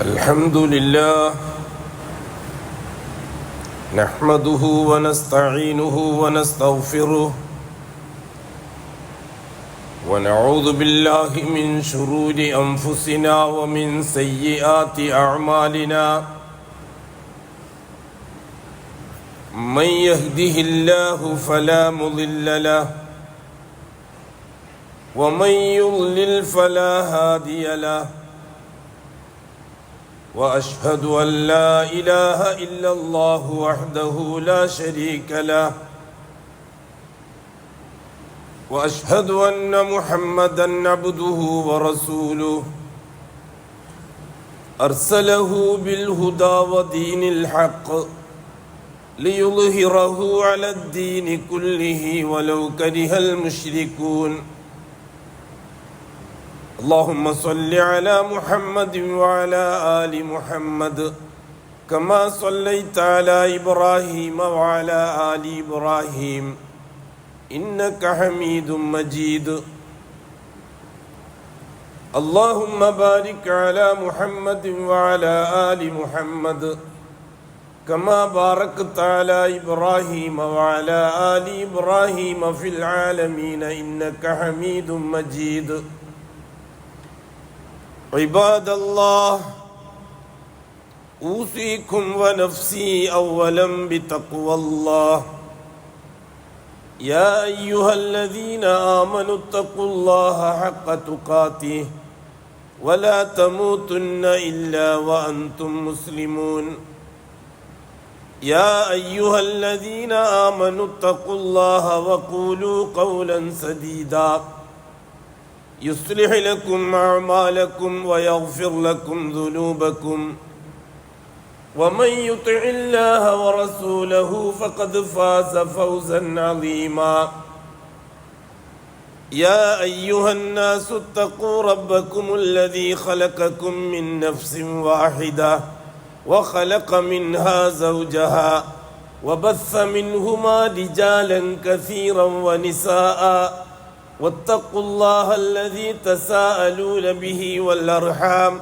الحمد لله نحمده ونستعينه ونستغفره ونعوذ بالله من شرور أنفسنا ومن سيئات أعمالنا من يهده الله فلا مضل له ومن يضلل فلا هادي له وأشهد أن لا إله إلا الله وحده لا شريك له وأشهد أن محمدًا عبده ورسوله أرسله بالهدى ودين الحق ليظهره على الدين كله ولو كره المشركون اللهم صل على محمد وعلى آل محمد كما صليت على إبراهيم وعلى آل إبراهيم إنك حميد مجيد اللهم بارك على محمد وعلى آل محمد كما باركت على إبراهيم وعلى آل إبراهيم في العالمين إنك حميد مجيد عباد الله أوصيكم ونفسي أولا بتقوى الله يا أيها الذين آمنوا اتقوا الله حق تقاته ولا تموتن إلا وأنتم مسلمون يا أيها الذين آمنوا اتقوا الله وقولوا قولا سديدا يصلح لكم أعمالكم ويغفر لكم ذنوبكم ومن يطع الله ورسوله فقد فاز فوزا عظيما يا أيها الناس اتقوا ربكم الذي خلقكم من نفس واحدة وخلق منها زوجها وبث منهما رجالا كثيرا ونساء واتقوا الله الذي تساءلون به والأرحام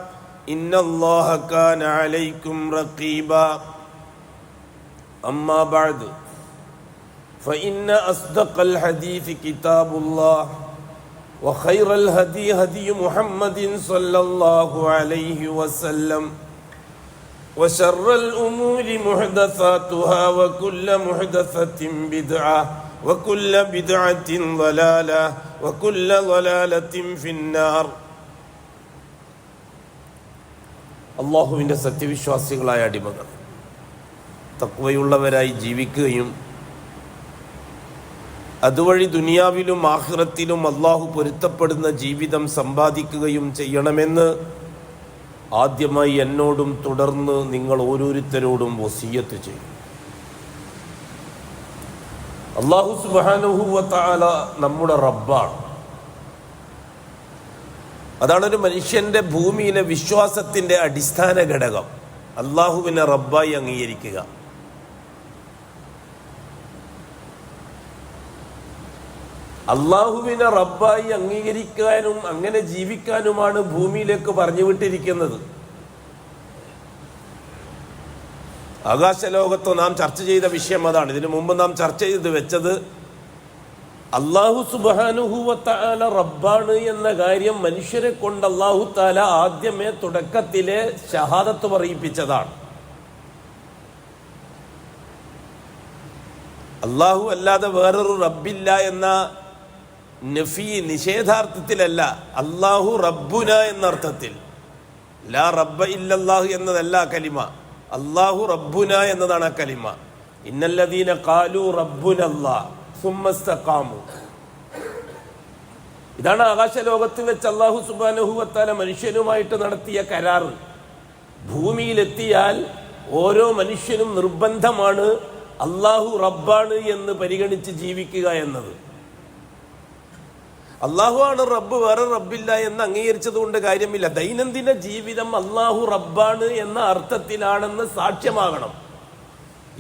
إن الله كان عليكم رقيبا أما بعد فإن أصدق الحديث كتاب الله وخير الهدي هدي محمد صلى الله عليه وسلم وشر الأمور محدثاتها وكل محدثة بدعة وكل بدعة ضلالة وكل ضلالة في النار അള്ളാഹുവിൻ്റെ സത്യവിശ്വാസികളായ അടിമകൾ തഖ്വയുള്ളവരായി ജീവിക്കുകയും അതുവഴി ദുനിയാവിലും ആഖിറത്തിലും അള്ളാഹു പൊരുത്തപ്പെടുന്ന ജീവിതം സമ്പാദിക്കുകയും ചെയ്യണമെന്ന് ആദ്യമായി എന്നോടും തുടർന്ന് നിങ്ങൾ ഓരോരുത്തരോടും വസിയ്യത്ത് ചെയ്യും. അല്ലാഹു സുബ്ഹാനഹു വ തആല നമ്മുടെ റബ്ബാണ്. അതാണ് ഒരു മനുഷ്യന്റെ ഭൂമിയിലെ വിശ്വാസത്തിന്റെ അടിസ്ഥാന ഘടകം. അള്ളാഹുവിനെ റബ്ബായി അംഗീകരിക്കുക. അള്ളാഹുവിനെ റബ്ബായി അംഗീകരിക്കാനും അങ്ങനെ ജീവിക്കാനുമാണ് ഭൂമിയിലേക്ക് പറഞ്ഞു വിട്ടിരിക്കുന്നത്. ആകാശലോകത്ത് നാം ചർച്ച ചെയ്ത വിഷയം അതാണ്. ഇതിനു മുമ്പ് നാം ചർച്ച ചെയ്ത് വെച്ചത് അല്ലാഹു സുബ്ഹാനഹു വ തആല റബ്ബാണ് എന്ന കാര്യം മനുഷ്യരെ കൊണ്ട് അല്ലാഹു തആല ആദ്യമേ തുടക്കത്തിലെ ഷഹാദത്ത് പറയിപ്പിച്ചതാണ്. അല്ലാഹു അല്ലാതെ വേറൊരു റബ്ബില്ല എന്ന നഫി നിഷേധാർത്ഥത്തിലല്ല, അല്ലാഹു റബ്ബുന എന്ന അർത്ഥത്തിൽ. ലാ റബ്ബ ഇല്ലല്ലാഹു എന്നതല്ല കലിമ, അല്ലാഹു റബ്ബുന എന്നതാണ് ആ കലിമ. ഇന്നല്ലദീന ഖാലു റബ്ബുനല്ലാഹ് സുമ്മ ഇസ്തഖാമു. ഇതാണ് ആകാശലോകത്ത് വെച്ച് അല്ലാഹു സുബ്ഹാനഹു വ തആല മനുഷ്യനുമായിട്ട് നടത്തിയ കരാർ. ഭൂമിയിലെത്തിയാൽ ഓരോ മനുഷ്യനും നിർബന്ധമാണ് അല്ലാഹു റബ്ബാണ് എന്ന് പരിഗണിച്ച് ജീവിക്കുക എന്നത്. അല്ലാഹു ആണ് റബ്ബ്, വേറെ റബ്ബില്ല എന്ന് അംഗീകരിച്ചത് കൊണ്ട് കാര്യമില്ല. ദൈനംദിന ജീവിതം അല്ലാഹു റബ്ബാണ് എന്ന അർത്ഥത്തിലാണെന്ന് സാക്ഷ്യമാകണം.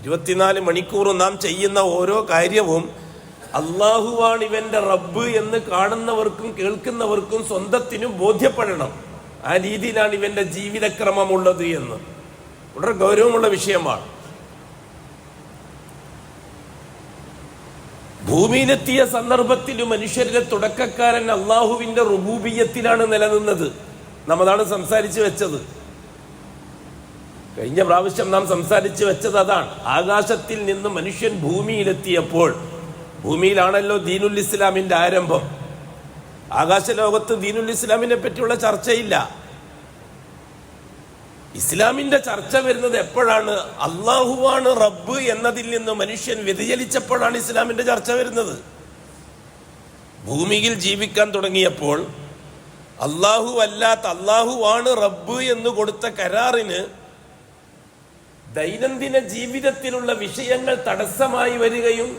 24 മണിക്കൂർ നാം ചെയ്യുന്ന ഓരോ കാര്യവും അള്ളാഹുവാണ് ഇവന്റെ റബ്ബ് എന്ന് കാണുന്നവർക്കും കേൾക്കുന്നവർക്കും സ്വന്തത്തിനും ബോധ്യപ്പെടണം. ആ രീതിയിലാണ് ഇവന്റെ ജീവിതക്രമമുള്ളത് എന്ന് വളരെ ഗൗരവമുള്ള വിഷയമാണ്. ഭൂമിയിലെത്തിയ സന്ദർഭത്തിൽ മനുഷ്യരുടെ തുടക്കക്കാരൻ അള്ളാഹുവിന്റെ റുബൂബിയ്യത്തിലാണ് നിലനിന്നത്. നമ്മതാണ് സംസാരിച്ചു വെച്ചത്. കഴിഞ്ഞ പ്രാവശ്യം നാം സംസാരിച്ചു വെച്ചത് അതാണ്. ആകാശത്തിൽ നിന്ന് മനുഷ്യൻ ഭൂമിയിലെത്തിയപ്പോൾ, ഭൂമിയിലാണല്ലോ ദീനുൽ ഇസ്ലാമിന്റെ ആരംഭം. ആകാശലോകത്ത് ദീനുൽ ഇസ്ലാമിനെ പറ്റിയുള്ള ചർച്ചയില്ല. ഇസ്ലാമിന്റെ ചർച്ച വരുന്നത് എപ്പോഴാണ്? അള്ളാഹുവാണ് റബ്ബ് എന്നതിൽ നിന്ന് മനുഷ്യൻ വ്യതിചലിച്ചപ്പോഴാണ് ഇസ്ലാമിന്റെ ചർച്ച വരുന്നത്. ഭൂമിയിൽ ജീവിക്കാൻ തുടങ്ങിയപ്പോൾ അള്ളാഹു അല്ലാത്ത അള്ളാഹുവാണ് റബ്ബ് എന്ന് കൊടുത്ത കരാറിന് ദൈനംദിന ജീവിതത്തിലുള്ള വിഷയങ്ങൾ തടസ്സമായി വരികയും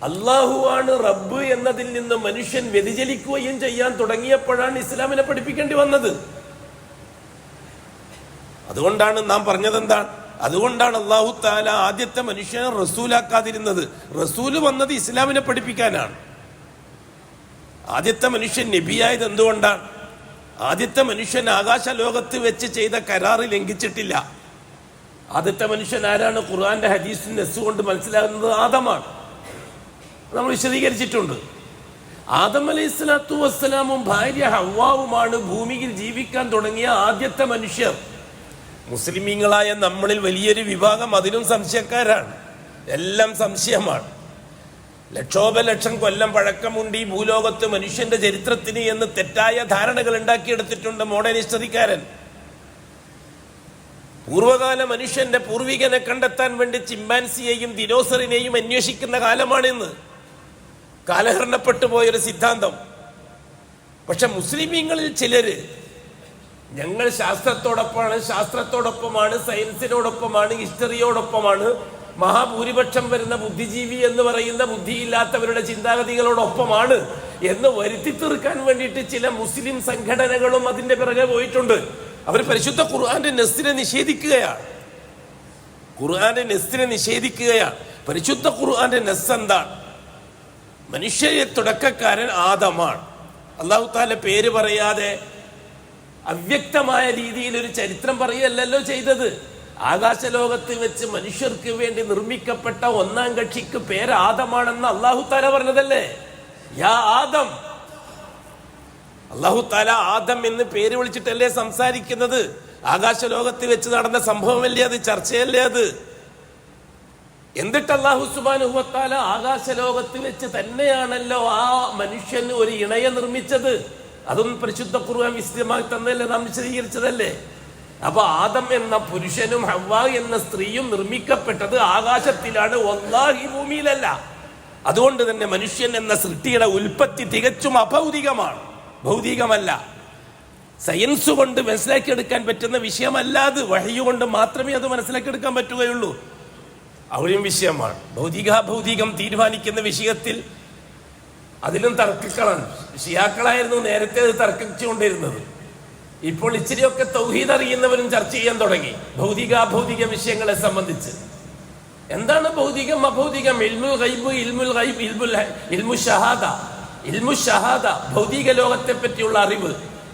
അള്ളാഹുവാണ് റബ്ബ് എന്നതിൽ നിന്ന് മനുഷ്യൻ വ്യതിചലിക്കുകയും ചെയ്യാൻ തുടങ്ങിയപ്പോഴാണ് ഇസ്ലാമിനെ പഠിപ്പിക്കേണ്ടി വന്നത്. അതുകൊണ്ടാണ് നാം പറഞ്ഞത് എന്താണ്? അതുകൊണ്ടാണ് അല്ലാഹു തആല ആദ്യത്തെ മനുഷ്യനെ റസൂലാക്കാതിരുന്നത്. റസൂല് വന്നത് ഇസ്ലാമിനെ പഠിപ്പിക്കാനാണ്. ആദ്യത്തെ മനുഷ്യൻ നബിയായത് എന്തുകൊണ്ടാണ്? ആദ്യത്തെ മനുഷ്യൻ ആകാശ ലോകത്ത് വെച്ച് ചെയ്ത കരാറ് ലംഘിച്ചിട്ടില്ല. ആദ്യത്തെ മനുഷ്യൻ ആരാണ്? ഖുർആന്റെ ഹദീസിന്റെ നസ്സ് കൊണ്ട് മനസ്സിലാകുന്നത് ആദമാണ്. നമ്മൾ വിശദീകരിച്ചിട്ടുണ്ട്. ആദം അലൈഹിസ്സലാത്തു വസ്സലാമും ഭാര്യ ഹവ്വാവുമാണ് ഭൂമിയിൽ ജീവിക്കാൻ തുടങ്ങിയ ആദ്യത്തെ മനുഷ്യർ. മുസ്ലിമീങ്ങളായ നമ്മളിൽ വലിയൊരു വിഭാഗം അതിലും സംശയക്കാരാണ്. എല്ലാം സംശയമാണ്. ലക്ഷോപലക്ഷം കൊല്ലം പഴക്കമുണ്ട് ഈ ഭൂലോകത്ത് മനുഷ്യന്റെ ചരിത്രത്തിന് എന്ന് തെറ്റായ ധാരണകൾ ഉണ്ടാക്കിയെടുത്തിട്ടുണ്ട് മോഡേണിസ്റ്ററിക്കാരൻ. പൂർവകാല മനുഷ്യന്റെ പൂർവികനെ കണ്ടെത്താൻ വേണ്ടി ചിമ്പാൻസിയെയും ദിനോസറിനെയും അന്വേഷിക്കുന്ന കാലമാണിന്ന്. കാലഹരണപ്പെട്ടു പോയൊരു സിദ്ധാന്തം. പക്ഷെ മുസ്ലിമീങ്ങളിൽ ചിലര് ഞങ്ങൾ ശാസ്ത്രത്തോടൊപ്പമാണ്, സയൻസിനോടൊപ്പമാണ്, ഹിസ്റ്ററിയോടൊപ്പമാണ്, മഹാഭൂരിപക്ഷം വരുന്ന ബുദ്ധിജീവി എന്ന് പറയുന്ന ബുദ്ധിയില്ലാത്തവരുടെ ചിന്താഗതികളോടൊപ്പമാണ് എന്ന് വരുത്തി തീർക്കാൻ വേണ്ടിയിട്ട് ചില മുസ്ലിം സംഘടനകളും അതിന്റെ പിറകെ പോയിട്ടുണ്ട്. അവർ പരിശുദ്ധ ഖുർആന്റെ നസ്സിനെ നിഷേധിക്കുകയാണ്. പരിശുദ്ധ ഖുർആന്റെ നസ്സ് എന്താണ്? മനുഷ്യരെ തുടക്കക്കാരൻ ആദമാണ്. അല്ലാഹു തആല പേര് പറയാതെ അവ്യക്തമായ രീതിയിൽ ഒരു ചരിത്രം പറയല്ലോ ചെയ്തത്. ആകാശലോകത്ത് വെച്ച് മനുഷ്യർക്ക് വേണ്ടി നിർമ്മിക്കപ്പെട്ട ഒന്നാം കക്ഷിക്ക് പേര് ആദമാണെന്ന് അല്ലാഹു തആല പറഞ്ഞതല്ലേ? യാ ആദം. അല്ലാഹു തആല ആദം എന്ന് പേര് വിളിച്ചിട്ടല്ലേ സംസാരിക്കുന്നത്? ആകാശലോകത്ത് വെച്ച് നടന്ന സംഭവമല്ലേ അത്? ചർച്ചയല്ലേ അത്? എന്നിട്ട് അല്ലാഹു സുബ്ഹാനഹു വ തആല ആകാശലോകത്ത് വെച്ച് തന്നെയാണല്ലോ ആ മനുഷ്യന് ഒരു ഇണയെ നിർമ്മിച്ചത്. അതും പരിശുദ്ധ ഖുർആൻ വിശദമായി തന്നല്ലേ, നാം വിശദീകരിച്ചതല്ലേ? അപ്പൊ ആദം എന്ന പുരുഷനും ഹവ്വ എന്ന സ്ത്രീയും നിർമ്മിക്കപ്പെട്ടത് ആകാശത്തിലാണ്, വല്ലാഹി ഭൂമിയിലല്ല. അതുകൊണ്ട് തന്നെ മനുഷ്യൻ എന്ന സൃഷ്ടിയുടെ ഉൽപ്പത്തി തികച്ചും അഭൗതികമാണ്, ഭൗതികമല്ല. സയൻസ് കൊണ്ട് മനസ്സിലാക്കിയെടുക്കാൻ പറ്റുന്ന വിഷയമല്ല അത്. വഹ്യ് കൊണ്ട് മാത്രമേ അത് മനസ്സിലാക്കിയെടുക്കാൻ പറ്റുകയുള്ളൂ. അവിടെയും വിഷയമാണ്. ഭൗതികം തീരുമാനിക്കുന്ന വിഷയത്തിൽ അതിലും തർക്കികളാണ്. ഷിയാക്കളായിരുന്നു നേരത്തെ അത് തർക്കിച്ചുകൊണ്ടിരുന്നത്. ഇപ്പോൾ ഇച്ചിരിയൊക്കെ തൗഹീദ് അറിയുന്നവരും ചർച്ച ചെയ്യാൻ തുടങ്ങി ഭൗതിക വിഷയങ്ങളെ സംബന്ധിച്ച്. എന്താണ് ഭൗതികം, അഭൗതികം? ഇൽമുൽ ഗൈബ്, ഇൽമുൽ ഷഹാദ ഭൗതിക ലോകത്തെ പറ്റിയുള്ള അറിവ്,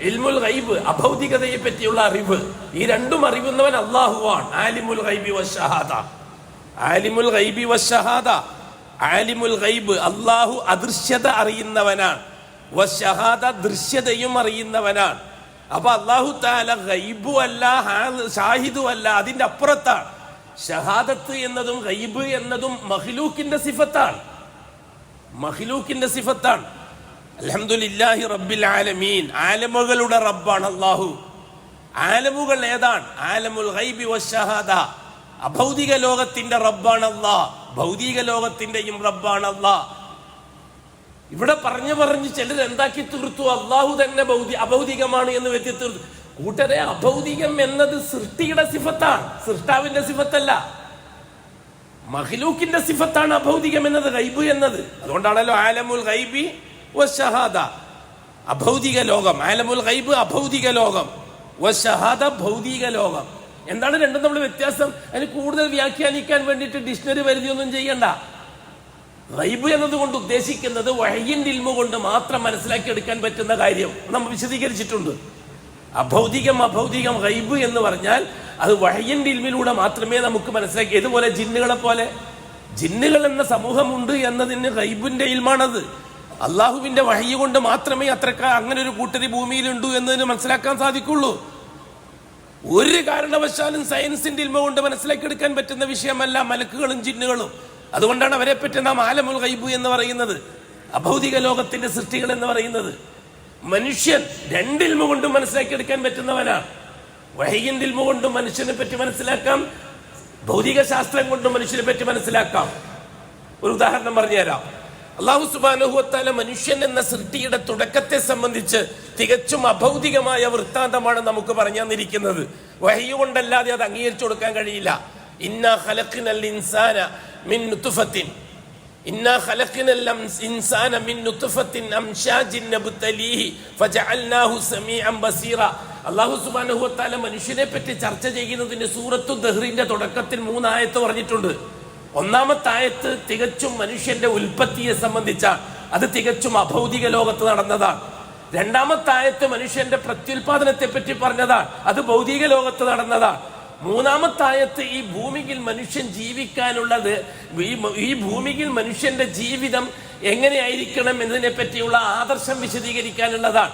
ഇൽമുൽ ഗൈബ് അഭൗതികതയെ പറ്റിയുള്ള അറിവ്. ഈ രണ്ടും അറിവുന്നവൻ അല്ലാഹുവാണ്. ആലിമുൽ ഗൈബി വശഹാദ, ആലിമുൽ ഗൈബി വശഹാദ. ആലിമുൽ ഗൈബ് അല്ലാഹു അദൃശ്യത അറിയുന്നവനാണ്, വശഹാദ ദൃശ്യതയും അറിയുന്നവനാണ്. അപ്പൊ അല്ലാഹു തആല ഗൈബു അല്ല, ഷാഹിദു അല്ല, അതിന്റെ അപ്പുറത്താണ്. ഷഹാദത്ത് എന്നതും ഗൈബ് എന്നതും മഖ്ലൂക്കിന്റെ സിഫത്താണ്. അൽഹംദുലില്ലാഹി റബ്ബിൽ ആലമീൻ. ആലമുകളുടെ റബ്ബാണ് അല്ലാഹു. ആലമുകൾ ഏതാണ്? ആലമുൽ ഗൈബി വശഹാദ. അഭൗതിക ലോകത്തിന്റെ റബ്ബാണ് അല്ലാഹ്, ഭൗതിക ലോകത്തിന്റെയും റബ്ബാണ് അല്ലാഹ്. ഇവിടെ പറഞ്ഞ് ചിലർ എന്താക്കി തീർത്തു? അള്ളാഹു തന്നെ അഭൗതികമാണ് എന്ന് വെച്ച് തീർത്തു. കൂട്ടരെ, അഭൗതികം എന്നത് സൃഷ്ടിയുടെ സിഫത്താണ്, സൃഷ്ടാവിന്റെ സിഫത്തല്ല. മഖ്ലൂക്കിന്റെ സിഫത്താണ് അഭൗതികം എന്നത്, ഗൈബ് എന്നത്. അതുകൊണ്ടാണല്ലോ ആലമുൽ ഗൈബി വശഹാദ, അഭൗതിക ലോകം. ആലമുൽ ഗൈബ് അഭൗതിക ലോകം, വശഹാദ ഭൗതിക ലോകം. എന്താണ് രണ്ടും നമ്മൾ വ്യത്യാസം? അതിന് കൂടുതൽ വ്യാഖ്യാനിക്കാൻ വേണ്ടിയിട്ട് ഡിക്ഷണറി പരിധിയൊന്നും ചെയ്യണ്ട. ഗൈബ് എന്നതുകൊണ്ട് ഉദ്ദേശിക്കുന്നത് വഹയിന്റെ ഇൽമു കൊണ്ട് മാത്രം മനസ്സിലാക്കി എടുക്കാൻ പറ്റുന്ന കാര്യം നമ്മൾ വിശദീകരിച്ചിട്ടുണ്ട്. അഭൗതികം അഭൗതികം ഗൈബ് എന്ന് പറഞ്ഞാൽ അത് വഹയിന്റെ ഇൽമിലൂടെ മാത്രമേ നമുക്ക് മനസ്സിലാക്കി. ഇതുപോലെ ജിന്നുകളെ പോലെ ജിന്നുകൾ എന്ന സമൂഹമുണ്ട് എന്നതിന് ഗൈബിന്റെ ഇൽമാണത്. അള്ളാഹുവിന്റെ വഹയി കൊണ്ട് മാത്രമേ അങ്ങനെ ഒരു കൂട്ടരി ഭൂമിയിലുണ്ട് എന്നതിന് മനസ്സിലാക്കാൻ സാധിക്കുള്ളൂ. ഒരു കാരണവശാലും സയൻസിന്റെ ഇൽമ കൊണ്ട് മനസ്സിലാക്കിയെടുക്കാൻ പറ്റുന്ന വിഷയമല്ല മലക്കുകളും ജിന്നുകളും. അതുകൊണ്ടാണ് അവരെ പറ്റി നാം ആലമുൽ ഗൈബ് എന്ന് പറയുന്നത്, അഭൗതിക ലോകത്തിന്റെ സൃഷ്ടികൾ എന്ന് പറയുന്നത്. മനുഷ്യൻ രണ്ടിൽമ കൊണ്ടും മനസ്സിലാക്കിയെടുക്കാൻ പറ്റുന്നവനാണ്. വഹയിന്റെ ഇൽമ കൊണ്ടും മനുഷ്യനെ പറ്റി മനസ്സിലാക്കാം, ഭൗതിക ശാസ്ത്രം കൊണ്ടും മനുഷ്യനെ പറ്റി മനസ്സിലാക്കാം. ഒരു ഉദാഹരണം പറഞ്ഞുതരാം. അല്ലാഹു സുബ്ഹാനഹു വ തആല മനുഷ്യൻ എന്ന സൃഷ്ടിയുടെ തുടക്കത്തെ സംബന്ധിച്ച് തികച്ചും അഭൗതികമായ വൃത്താന്തമാണ് നമുക്ക് പറഞ്ഞു തന്നിരിക്കുന്നത്. വഹയി കൊണ്ടല്ലാതെ അത് അംഗീകരിച്ചു കൊടുക്കാൻ കഴിയില്ല. ഇന്നാ ഖലഖ്നൽ ഇൻസാന മിൻ നുത്ഫത്തിൻ മിൻ നുത്ഫത്തിൻ അംശാജിൻ നബ്തലീഹി ഫജഅൽനാഹു സമീഅൻ ബസീറ. അല്ലാഹു സുബ്ഹാനഹു വ തആല മനുഷ്യനെ പറ്റി ചർച്ച ചെയ്യുന്നതിന് സൂറത്തു ദഹ്റിന്റെ തുടക്കത്തിൽ 3 ആയത്ത് പറഞ്ഞിട്ടുണ്ട്. ഒന്നാമത്തെ ആയത്ത് തികച്ചും മനുഷ്യന്റെ ഉൽപ്പത്തിയെ സംബന്ധിച്ചാണ്. അത് തികച്ചും അഭൗതിക ലോകത്ത് നടന്നതാണ്. രണ്ടാമത്തെ ആയത്ത് മനുഷ്യന്റെ പ്രത്യുൽപാദനത്തെ പറ്റി പറഞ്ഞതാണ്. അത് ഭൗതിക ലോകത്ത് നടന്നതാണ്. മൂന്നാമത്തെ ആയത്ത് ഈ ഭൂമിയിൽ മനുഷ്യൻ ജീവിക്കാനുള്ളത്, ഈ ഭൂമിയിൽ മനുഷ്യന്റെ ജീവിതം എങ്ങനെയായിരിക്കണം എന്നതിനെ പറ്റിയുള്ള ആദർശം വിശദീകരിക്കാനുള്ളതാണ്.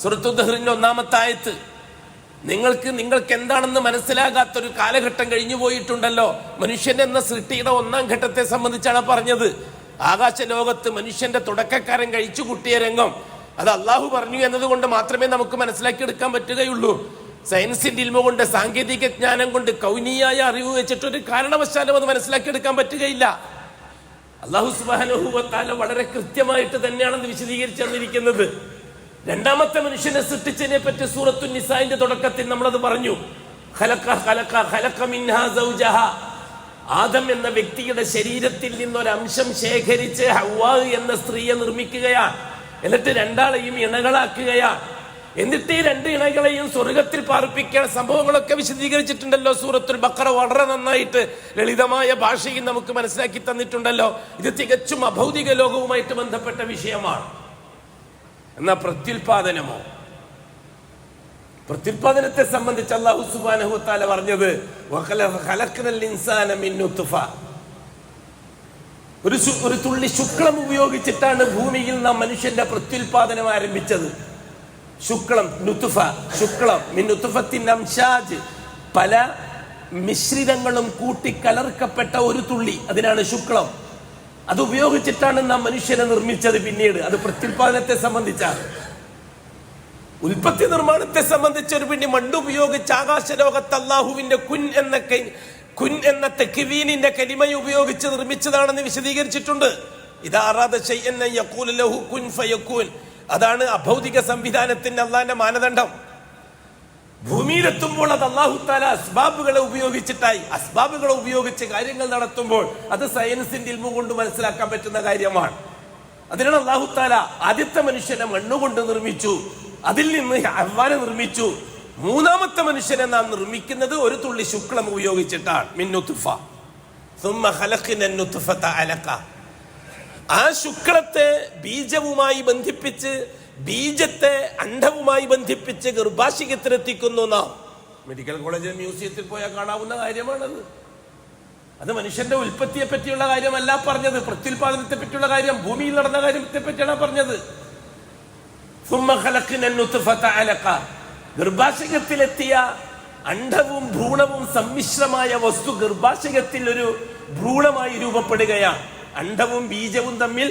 സൂറത്തു ദഹ്റിന്റെ ഒന്നാമത്തെ ആയത്ത്. നിങ്ങൾക്ക് എന്താണെന്ന് മനസ്സിലാകാത്തൊരു കാലഘട്ടം കഴിഞ്ഞു പോയിട്ടുണ്ടല്ലോ. മനുഷ്യൻ എന്ന സൃഷ്ടിയുടെ 1-ാം ഘട്ടത്തെ സംബന്ധിച്ചാണ് പറഞ്ഞത്. ആകാശ ലോകത്ത് മനുഷ്യന്റെ തുടക്കക്കാരൻ കഴിച്ചു കൂട്ടിയ രംഗം അത് അള്ളാഹു പറഞ്ഞു എന്നതുകൊണ്ട് മാത്രമേ നമുക്ക് മനസ്സിലാക്കിയെടുക്കാൻ പറ്റുകയുള്ളൂ. സയൻസിന്റെ ഇൽമ കൊണ്ട്, സാങ്കേതിക ജ്ഞാനം കൊണ്ട്, കൗനിയായ അറിവ് വെച്ചിട്ട് ഒരു കാരണവശാലും അത് മനസ്സിലാക്കിയെടുക്കാൻ പറ്റുകയില്ല. അല്ലാഹു സുബ്ഹാനഹു വ തആല വളരെ കൃത്യമായിട്ട് തന്നെയാണ് വിശദീകരിച്ചു തന്നിരിക്കുന്നത്. രണ്ടാമത്തെ മനുഷ്യനെ സൃഷ്ടിച്ചതിനെ പറ്റി സൂറത്തു നിസാഇന്റെ തുടക്കത്തിൽ നമ്മളത് പറഞ്ഞു. ഖലഖ മിൻഹാ സൗജഹ. ആദം എന്ന വ്യക്തിയുടെ ശരീരത്തിൽ നിന്നൊരംശം ശേഖരിച്ച് ഹവ്വാ എന്ന സ്ത്രീയെ നിർമ്മിക്കുകയാണ്. എന്നിട്ട് രണ്ടാളെയും ഇണകളാക്കുകയാണ്. എന്നിട്ട് ഈ 2 ഇണകളെയും സ്വർഗത്തിൽ പാർപ്പിക്കാൻ സംഭവങ്ങളൊക്കെ വിശദീകരിച്ചിട്ടുണ്ടല്ലോ സൂറത്തുൽ ബഖറ. വളരെ നന്നായിട്ട് ലളിതമായ ഭാഷയിൽ നമുക്ക് മനസ്സിലാക്കി തന്നിട്ടുണ്ടല്ലോ. ഇത് തികച്ചും അഭൗതിക ലോകവുമായിട്ട് ബന്ധപ്പെട്ട വിഷയമാണ്. എന്നാ പ്രത്യുൽപാദനത്തെ സംബന്ധിച്ച് അല്ലാഹു സുബ്ഹാനഹു വ തആല പറഞ്ഞത് ഖലഖ്നൽ ഇൻസാന മിൻ നുത്ഫ. ഒരു തുള്ളി ശുക്ലം ഉപയോഗിച്ചിട്ടാണ് ഭൂമിയിൽ നാം മനുഷ്യന്റെ പ്രത്യുൽപാദനം ആരംഭിച്ചത്. ശുക്ലം, നുത്ഫ, ശുക്ലം മിൻ നുത്ഫത്തിൻ അംശാജ്. പല മിശ്രിതങ്ങളും കൂട്ടിക്കലർക്കപ്പെട്ട ഒരു തുള്ളി, അതിനാണ് ശുക്ലം. അത് ഉപയോഗിച്ചിട്ടാണ് നാം മനുഷ്യനെ നിർമ്മിച്ചത്. പിന്നീട് അത് പ്രത്യുൽപാദനത്തെ സംബന്ധിച്ചാണ്. ഉൽപ്പത്തി നിർമ്മാണത്തെ സംബന്ധിച്ച് ഒരു പിണ്ടി മണ്ണ് ഉപയോഗിച്ച് ആകാശ ലോകത്ത് അല്ലാഹുവിന്റെ കുൻ എന്ന തക്വീനിന്റെ കലിമ ഉപയോഗിച്ച് നിർമ്മിച്ചതാണെന്ന് വിശദീകരിച്ചിട്ടുണ്ട്. ഇദാ അറാദ ശൈഅൻ യഖൂലു ലഹു കുൻ ഫയകൂൻ. അതാണ് അഭൗതിക സംവിധാനത്തിന്റെ അല്ലാഹുവിന്റെ മാനദണ്ഡം. ഭൂമിയിലെത്തുമ്പോൾ അത് അല്ലാഹു തആല അസ്ബാബുകളെ ഉപയോഗിച്ച് കാര്യങ്ങൾ നടത്തുമ്പോൾ അത് സയൻസിന്റെ ഇൽമു കൊണ്ട് മനസ്സിലാക്കാൻ പറ്റുന്ന കാര്യമാണ്. അതിനാണ് അല്ലാഹു തആല ആദ്യത്തെ മനുഷ്യനെ മണ്ണുകൊണ്ട് നിർമ്മിച്ചു, അതിൽ നിന്ന് ഹവ്വാനെ നിർമ്മിച്ചു. 3-ാമത്തെ മനുഷ്യനെ നാം നിർമ്മിക്കുന്നത് ഒരു തുള്ളി ശുക്ലം ഉപയോഗിച്ചിട്ടാണ്. മിൻ നുത്ഫ സുമ്മ ഖലഖ്നൻ നുത്ഫത അലഖ. ആ ശുക്ലത്തെ ബീജവുമായി ബന്ധിപ്പിച്ച്, ബീജത്തെ അണ്ഡവുമായി ബന്ധിപ്പിച്ച് ഗർഭാശയത്തിലെത്തിക്കുന്നു നാം. മെഡിക്കൽ കോളേജിൽ മ്യൂസിയത്തിൽ പോയാൽ കാണാവുന്ന കാര്യമാണത്. അത് മനുഷ്യന്റെ ഉൽപ്പത്തിയെ പറ്റിയുള്ള കാര്യമല്ല പറഞ്ഞത്, പ്രത്യുൽപാദനത്തെ പറ്റിയുള്ള കാര്യം, ഭൂമിയിൽ നടന്ന കാര്യത്തെ പറ്റിയാണ് പറഞ്ഞത്. സുമ്മ ഖലഖ്നൻ നുത്ഫത അലഖ. ഗർഭാശയത്തിലെത്തിയ അണ്ഡവും ഭ്രൂണവും സമ്മിശ്രമായ വസ്തു ഗർഭാശയത്തിൽ ഒരു ഭ്രൂണമായി രൂപപ്പെടുകയാണ്. അണ്ഡവും ബീജവും തമ്മിൽ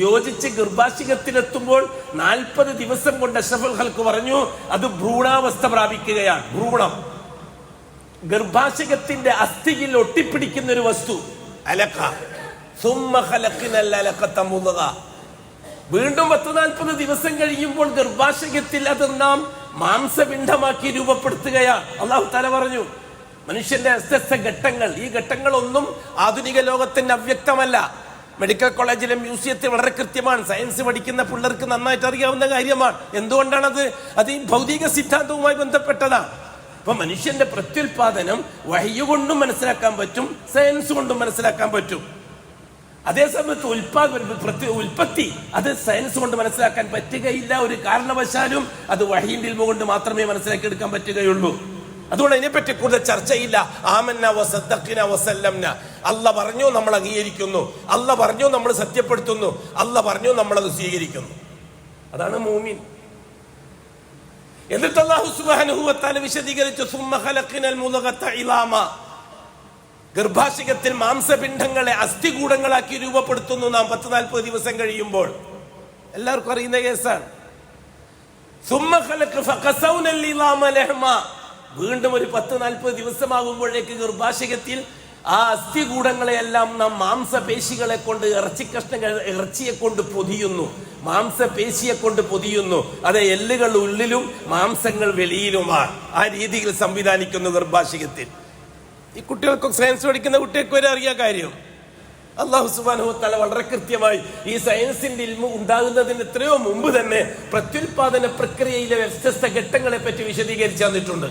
യോജിച്ച് ഗർഭാശയത്തിലെത്തുമ്പോൾ 40 ദിവസം കൊണ്ട് അഷ്റഫുൽ ഖൽഖ് പറഞ്ഞു അത് ഭ്രൂണാവസ്ഥ പ്രാപിക്കുകയാണ്. ഭ്രൂണം ഗർഭാശയത്തിന്റെ അസ്ഥിയിൽ ഒട്ടിപ്പിടിക്കുന്ന ഒരു വസ്തു. അലഖ. സുമ്മ ഖലഖ്നൽ അലഖത മുദ്ഗ. വീണ്ടും 40 ദിവസം കഴിയുമ്പോൾ ഗർഭാശയത്തിൽ അത് നാം മാംസപിണ്ഡമാക്കി രൂപപ്പെടുത്തുകയാണ്. അല്ലാഹു തആല പറഞ്ഞു മനുഷ്യന്റെ വ്യത്യസ്ത ഘട്ടങ്ങൾ, ഈ ഘട്ടങ്ങളൊന്നും ആധുനിക ലോകത്തിന്റെ അവ്യക്തമല്ല. മെഡിക്കൽ കോളേജിലെ മ്യൂസിയത്തിൽ വളരെ കൃത്യമാണ്. സയൻസ് പഠിക്കുന്ന പിള്ളേർക്ക് നന്നായിട്ട് അറിയാവുന്ന കാര്യമാണ്. എന്തുകൊണ്ടാണത്? അത് ഈ ഭൗതിക സിദ്ധാന്തവുമായി ബന്ധപ്പെട്ടതാണ്. അപ്പൊ മനുഷ്യന്റെ പ്രത്യുൽപാദനം വഹ്യ് കൊണ്ടും മനസ്സിലാക്കാൻ പറ്റും, സയൻസ് കൊണ്ടും മനസ്സിലാക്കാൻ പറ്റും. അതേസമയത്ത് ഉൽപ്പത്തി അത് സയൻസ് കൊണ്ട് മനസ്സിലാക്കാൻ പറ്റുകയില്ല. ഒരു കാരണവശാലും അത് വഹീന്റെ ഇൽമ കൊണ്ട് മാത്രമേ മനസ്സിലാക്കി എടുക്കാൻ പറ്റുകയുള്ളൂ. അതുകൊണ്ട് അതിനെപ്പറ്റി കൂടുതൽ ചർച്ചയില്ല. ആമന്ന വസദ്ദഖ്ന വസല്ലംന. അല്ല പറഞ്ഞു, നമ്മൾ അംഗീകരിക്കുന്നു. അല്ല പറഞ്ഞു, നമ്മൾ സത്യപ്പെടുത്തുന്നു. അല്ല പറഞ്ഞു, നമ്മൾ അത് സ്വീകരിക്കുന്നു. അതാണ് മൂമിൻ. എന്നിട്ട് അല്ലാഹു സുബ്ഹാനഹു വ തആല വിശദീകരിച്ചു, സുമ്മ ഖലഖ്നൽ മുളഗത ഇലാമ. ഗർഭാശയത്തിൽ മാംസപിണ്ഡങ്ങളെ അസ്ഥികൂടങ്ങളാക്കി രൂപപ്പെടുത്തുന്നു നാം 10-40 ദിവസം കഴിയുമ്പോൾ. എല്ലാവർക്കും അറിയുന്ന കേസാണ്. സുമ്മ ഖലഖ ഫഖസൗനൽ ഇലാമ ലഹ്മ. വീണ്ടും ഒരു 10-40 ദിവസമാകുമ്പോഴേക്ക് ഗർഭാശയത്തിൽ ആ അസ്ഥികൂടങ്ങളെയെല്ലാം നാം മാംസപേശികളെ കൊണ്ട് ഇറച്ചിയെ കൊണ്ട് പൊതിയുന്നു. മാംസപേശിയെ കൊണ്ട് പൊതിയുന്നു. അത് എല്ലുകൾ ഉള്ളിലും മാംസങ്ങൾ വെളിയിലുമാണ്. ആ രീതിയിൽ സംവിധാനിക്കുന്നു ഗർഭാശയത്തിൽ. ഈ കുട്ടികൾക്കൊക്കെ സയൻസ് പഠിക്കുന്ന കുട്ടികൾക്ക് വരെ അറിയാൻ കാര്യം. അല്ലാഹു സുബ്ഹാനഹു വ തആല വളരെ കൃത്യമായി ഈ സയൻസിന്റെ ഇൽമു ഉണ്ടാകുന്നതിന് എത്രയോ മുമ്പ് തന്നെ പ്രത്യുൽപാദന പ്രക്രിയയിലെ വ്യത്യസ്ത ഘട്ടങ്ങളെ പറ്റി വിശദീകരിച്ചു തന്നിട്ടുണ്ട്.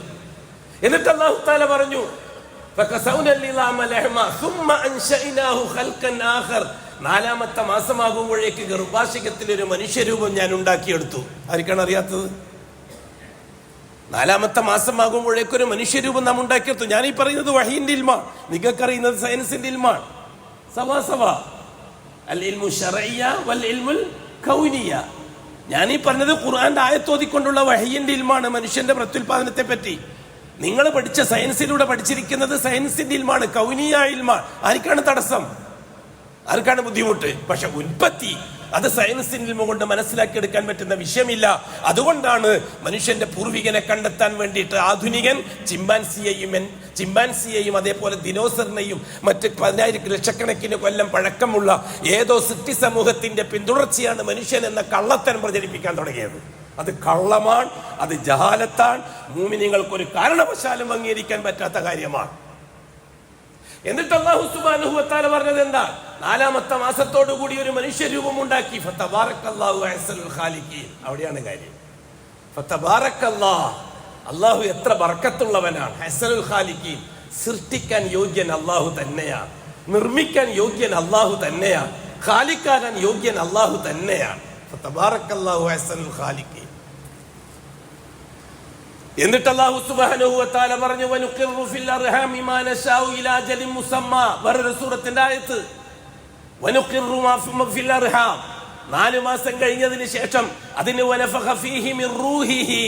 എന്നിട്ട് അല്ലാഹു തആല പറഞ്ഞു, നാലാമത്തെ മാസമാകുമ്പോഴേക്ക് ഗർഭാശയത്തിൽ ഒരു മനുഷ്യരൂപം ഞാൻ ഉണ്ടാക്കിയെടുത്തു. ആർക്കാണ് അറിയാത്തത്? നാലാമത്തെ മാസമാകുമ്പോഴേക്ക് ഒരു മനുഷ്യരൂപം നാം ഉണ്ടാക്കിയെടുത്തു. ഞാൻ ഈ പറയുന്നത് വഹീന്റെ ഇൽമാണ്, നിങ്ങൾക്കറിയുന്നത് സയൻസിന്റെ ഇൽമാണ്. സവാസവാ അൽ ഇൽമു ശർഇയ്യ വൽ ഇൽമുൽ കൗനിയ്യ. ഞാൻ ഈ പറഞ്ഞത് ഖുർആന്റെ ആയത്തോതിക്കൊണ്ടുള്ള വഹീന്റെ ഇൽമാണ്, മനുഷ്യന്റെ പ്രത്യുൽപാദനത്തെ പറ്റി. നിങ്ങൾ പഠിച്ച സയൻസിലൂടെ പഠിച്ചിരിക്കുന്നത് സയൻസിന്റെ ഇൽമാണ്, കൗനിയ ഇൽമാണ്. ആർക്കാണ് തടസ്സം? ആർക്കാണ് ബുദ്ധിമുട്ട്? പക്ഷെ ഉൽപ്പത്തി അത് സയൻസിന്റെ ഇൽമ കൊണ്ട് മനസ്സിലാക്കിയെടുക്കാൻ പറ്റുന്ന വിഷയമില്ല. അതുകൊണ്ടാണ് മനുഷ്യന്റെ പൂർവികനെ കണ്ടെത്താൻ വേണ്ടിയിട്ട് ആധുനികൻ ചിമ്പാൻസിയെയും അതേപോലെ ദിനോസറിനെയും മറ്റ് 10,000 ലക്ഷക്കണക്കിന് കൊല്ലം പഴക്കമുള്ള ഏതോ സൃഷ്ടി സമൂഹത്തിന്റെ പിന്തുടർച്ചയാണ് മനുഷ്യൻ എന്ന കള്ളത്തരം പ്രചരിപ്പിക്കാൻ തുടങ്ങിയത്. അത് കള്ളമാണ്, അത് ജഹാലത്താണ്. മുഅ്മിനീങ്ങൾക്ക് ഒരു കാരണവശാലും അംഗീകരിക്കാൻ പറ്റാത്ത കാര്യമാണ്. എന്നിട്ട് അല്ലാഹു സുബ്ഹാനഹു വ തആല പറഞ്ഞത് എന്താ? നാലാമത്തെ മാസത്തോടു കൂടി ഒരു മനുഷ്യരൂപം ഉണ്ടാക്കി. ഫതബാറക്കല്ലാഹു അഹ്സനുൽ ഖാലിഖീൻ. അവിടെയാണ് കാര്യം. ഫതബാറക്കല്ലാഹ്, അല്ലാഹു എത്ര ബർക്കത്തുള്ളവനാണ്. അഹ്സനുൽ ഖാലിഖീൻ, സൃഷ്ടിക്കാൻ യോഗ്യൻ അല്ലാഹു തന്നെയാണ്, നിർമ്മിക്കാൻ യോഗ്യൻ അല്ലാഹു തന്നെയാണ്, ഖാലിഖാകാൻ യോഗ്യൻ അല്ലാഹു തന്നെയാണ്. ഫതബാറക്കല്ലാഹു അഹ്സനുൽ ഖാലിഖീൻ. എന്നിട്ട് അല്ലാഹു സുബ്ഹാനഹു വ തആല പറഞ്ഞു, വനുഖിറു ഫിൽ അർഹാമി മാ നശാഉ ഇലാ അജലിൻ മുസമ്മ. വേറൊരു സൂറത്തിന്റെ ആയത്ത്, വനുഖിറു മാ ഫിൽ അർഹാം. 4 മാസം കഴിഞ്ഞതിന് ശേഷം അതിന് വനഫഖ ഫീഹി മിർ റൂഹിഹി.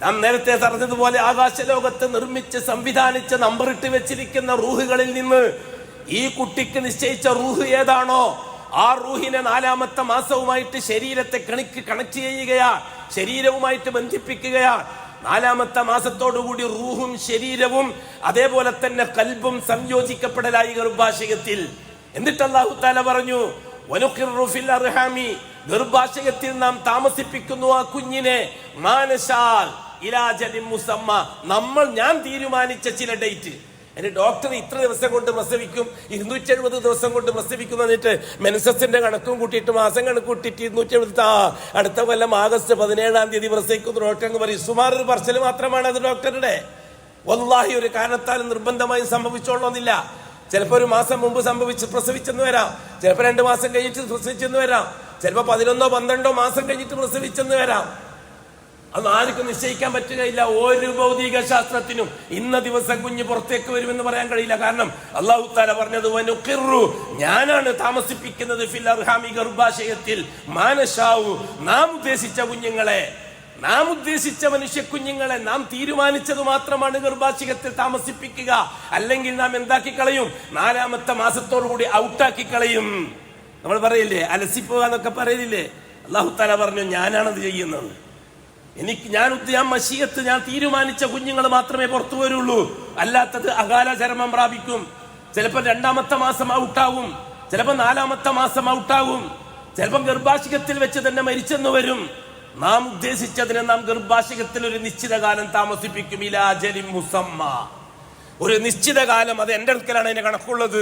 നാം നേരത്തെ പറഞ്ഞതുപോലെ ആകാശലോകത്ത് നിർമ്മിച്ച് സംവിധാനിച്ച് നമ്പറിട്ട് വെച്ചിരിക്കുന്ന റൂഹുകളിൽ നിന്ന് ഈ കുട്ടിക്ക് നിശ്ചയിച്ച റൂഹ് ഏതാണോ ആ റൂഹിനെ 4-ാമത്തെ മാസവുമായിട്ട് ശരീരത്തെ കണക്ട് ചെയ്യുകയാണ്, ശരീരവുമായിട്ട് ബന്ധിപ്പിക്കുകയാണ്. 4-ാമത്തെ മാസത്തോടുകൂടി റൂഹും ശരീരവും അതേപോലെ തന്നെ കൽബും സംയോജിക്കപ്പെടലായി ഗർഭാശയത്തിൽ. എന്നിട്ട് അല്ലാഹു തആല പറഞ്ഞു, വനുഖിറു ഫിൽ അർഹാമി, ഗർഭാശയത്തിൽ നാം താമസിപ്പിക്കുന്നു ആ കുഞ്ഞിനെ, മാനശാൽ ഇലാ അജലിൻ മുസമ്മ, ഞാൻ തീരുമാനിച്ച ചില ഡേറ്റ്. എന്റെ ഡോക്ടർ ഇത്ര ദിവസം കൊണ്ട് പ്രസവിക്കും, 270 ദിവസം കൊണ്ട് പ്രസവിക്കും എന്നിട്ട് മെൻസസിന്റെ കണക്കും കൂട്ടിയിട്ട് മാസം കണക്ക് കൂട്ടിയിട്ട് 270 അടുത്ത കൊല്ലം ആഗസ്റ്റ് 17-ാം തീയതി പ്രസവിക്കുന്നു ഡോക്ടർ എന്ന് പറയും. സുമാർ ഒരു പറച്ചിൽ മാത്രമാണ് അത് ഡോക്ടറുടെ. വല്ലാഹി ഒരു കാരണത്താലും നിർബന്ധമായും സംഭവിച്ചോളണമെന്നില്ല. ചിലപ്പോൾ ഒരു മാസം മുമ്പ് പ്രസവിച്ചെന്ന് വരാം, ചിലപ്പോൾ 2 മാസം കഴിഞ്ഞിട്ട് പ്രസവിച്ചെന്ന് വരാം, ചിലപ്പോൾ 11-12 മാസം കഴിഞ്ഞിട്ട് പ്രസവിച്ചെന്ന് വരാം. അത് ആർക്കും നിശ്ചയിക്കാൻ പറ്റുകയില്ല. ഒരു ഭൗതിക ശാസ്ത്രത്തിനും ഇന്ന ദിവസം കുഞ്ഞ് പുറത്തേക്ക് വരുമെന്ന് പറയാൻ കഴിയില്ല. കാരണം അല്ലാഹു തആല പറഞ്ഞത്, വനുഖിറു, ഞാനാണ് താമസിപ്പിക്കുന്നത് ഫിൽ അർഹാമി, ഗർഭാശയത്തിൽ, മാനശാഉ, നാം ഉദ്ദേശിച്ച കുഞ്ഞുങ്ങളെ, നാം ഉദ്ദേശിച്ച മനുഷ്യ കുഞ്ഞുങ്ങളെ നാം തീരുമാനിച്ചത് മാത്രമാണ് ഗർഭാശയത്തിൽ താമസിപ്പിക്കുക. അല്ലെങ്കിൽ നാം എന്താക്കി കളയും? 4-ാമത്തെ മാസത്തോടുകൂടി ഔട്ടാക്കി കളയും. നമ്മൾ പറയില്ലേ, അലസിപ്പോകാന്നൊക്കെ പറയില്ലേ? അല്ലാഹു തആല പറഞ്ഞു, ഞാനാണത് ചെയ്യുന്നത്. ഞാൻ തീരുമാനിച്ച കുഞ്ഞുങ്ങൾ മാത്രമേ പുറത്തു വരുള്ളൂ, അല്ലാത്തത് അകാല ചരമം പ്രാപിക്കും. ചിലപ്പോൾ 2-ാമത്തെ മാസം ഔട്ടാവും, ചിലപ്പോൾ 4-ാമത്തെ മാസം ഔട്ടാവും, ചിലപ്പോൾ ഗർഭാശയത്തിൽ വെച്ച് തന്നെ മരിച്ചെന്ന് വരും. നാം ഉദ്ദേശിച്ചതിനെ നാം ഗർഭാശയത്തിൽ ഒരു നിശ്ചിത കാലം താമസിപ്പിക്കും. ഇലാ അജലിൻ മുസമ്മ, ഒരു നിശ്ചിത കാലം. അത് എന്റെ അടുക്കലാണ് അതിന്റെ കണക്കുള്ളത്.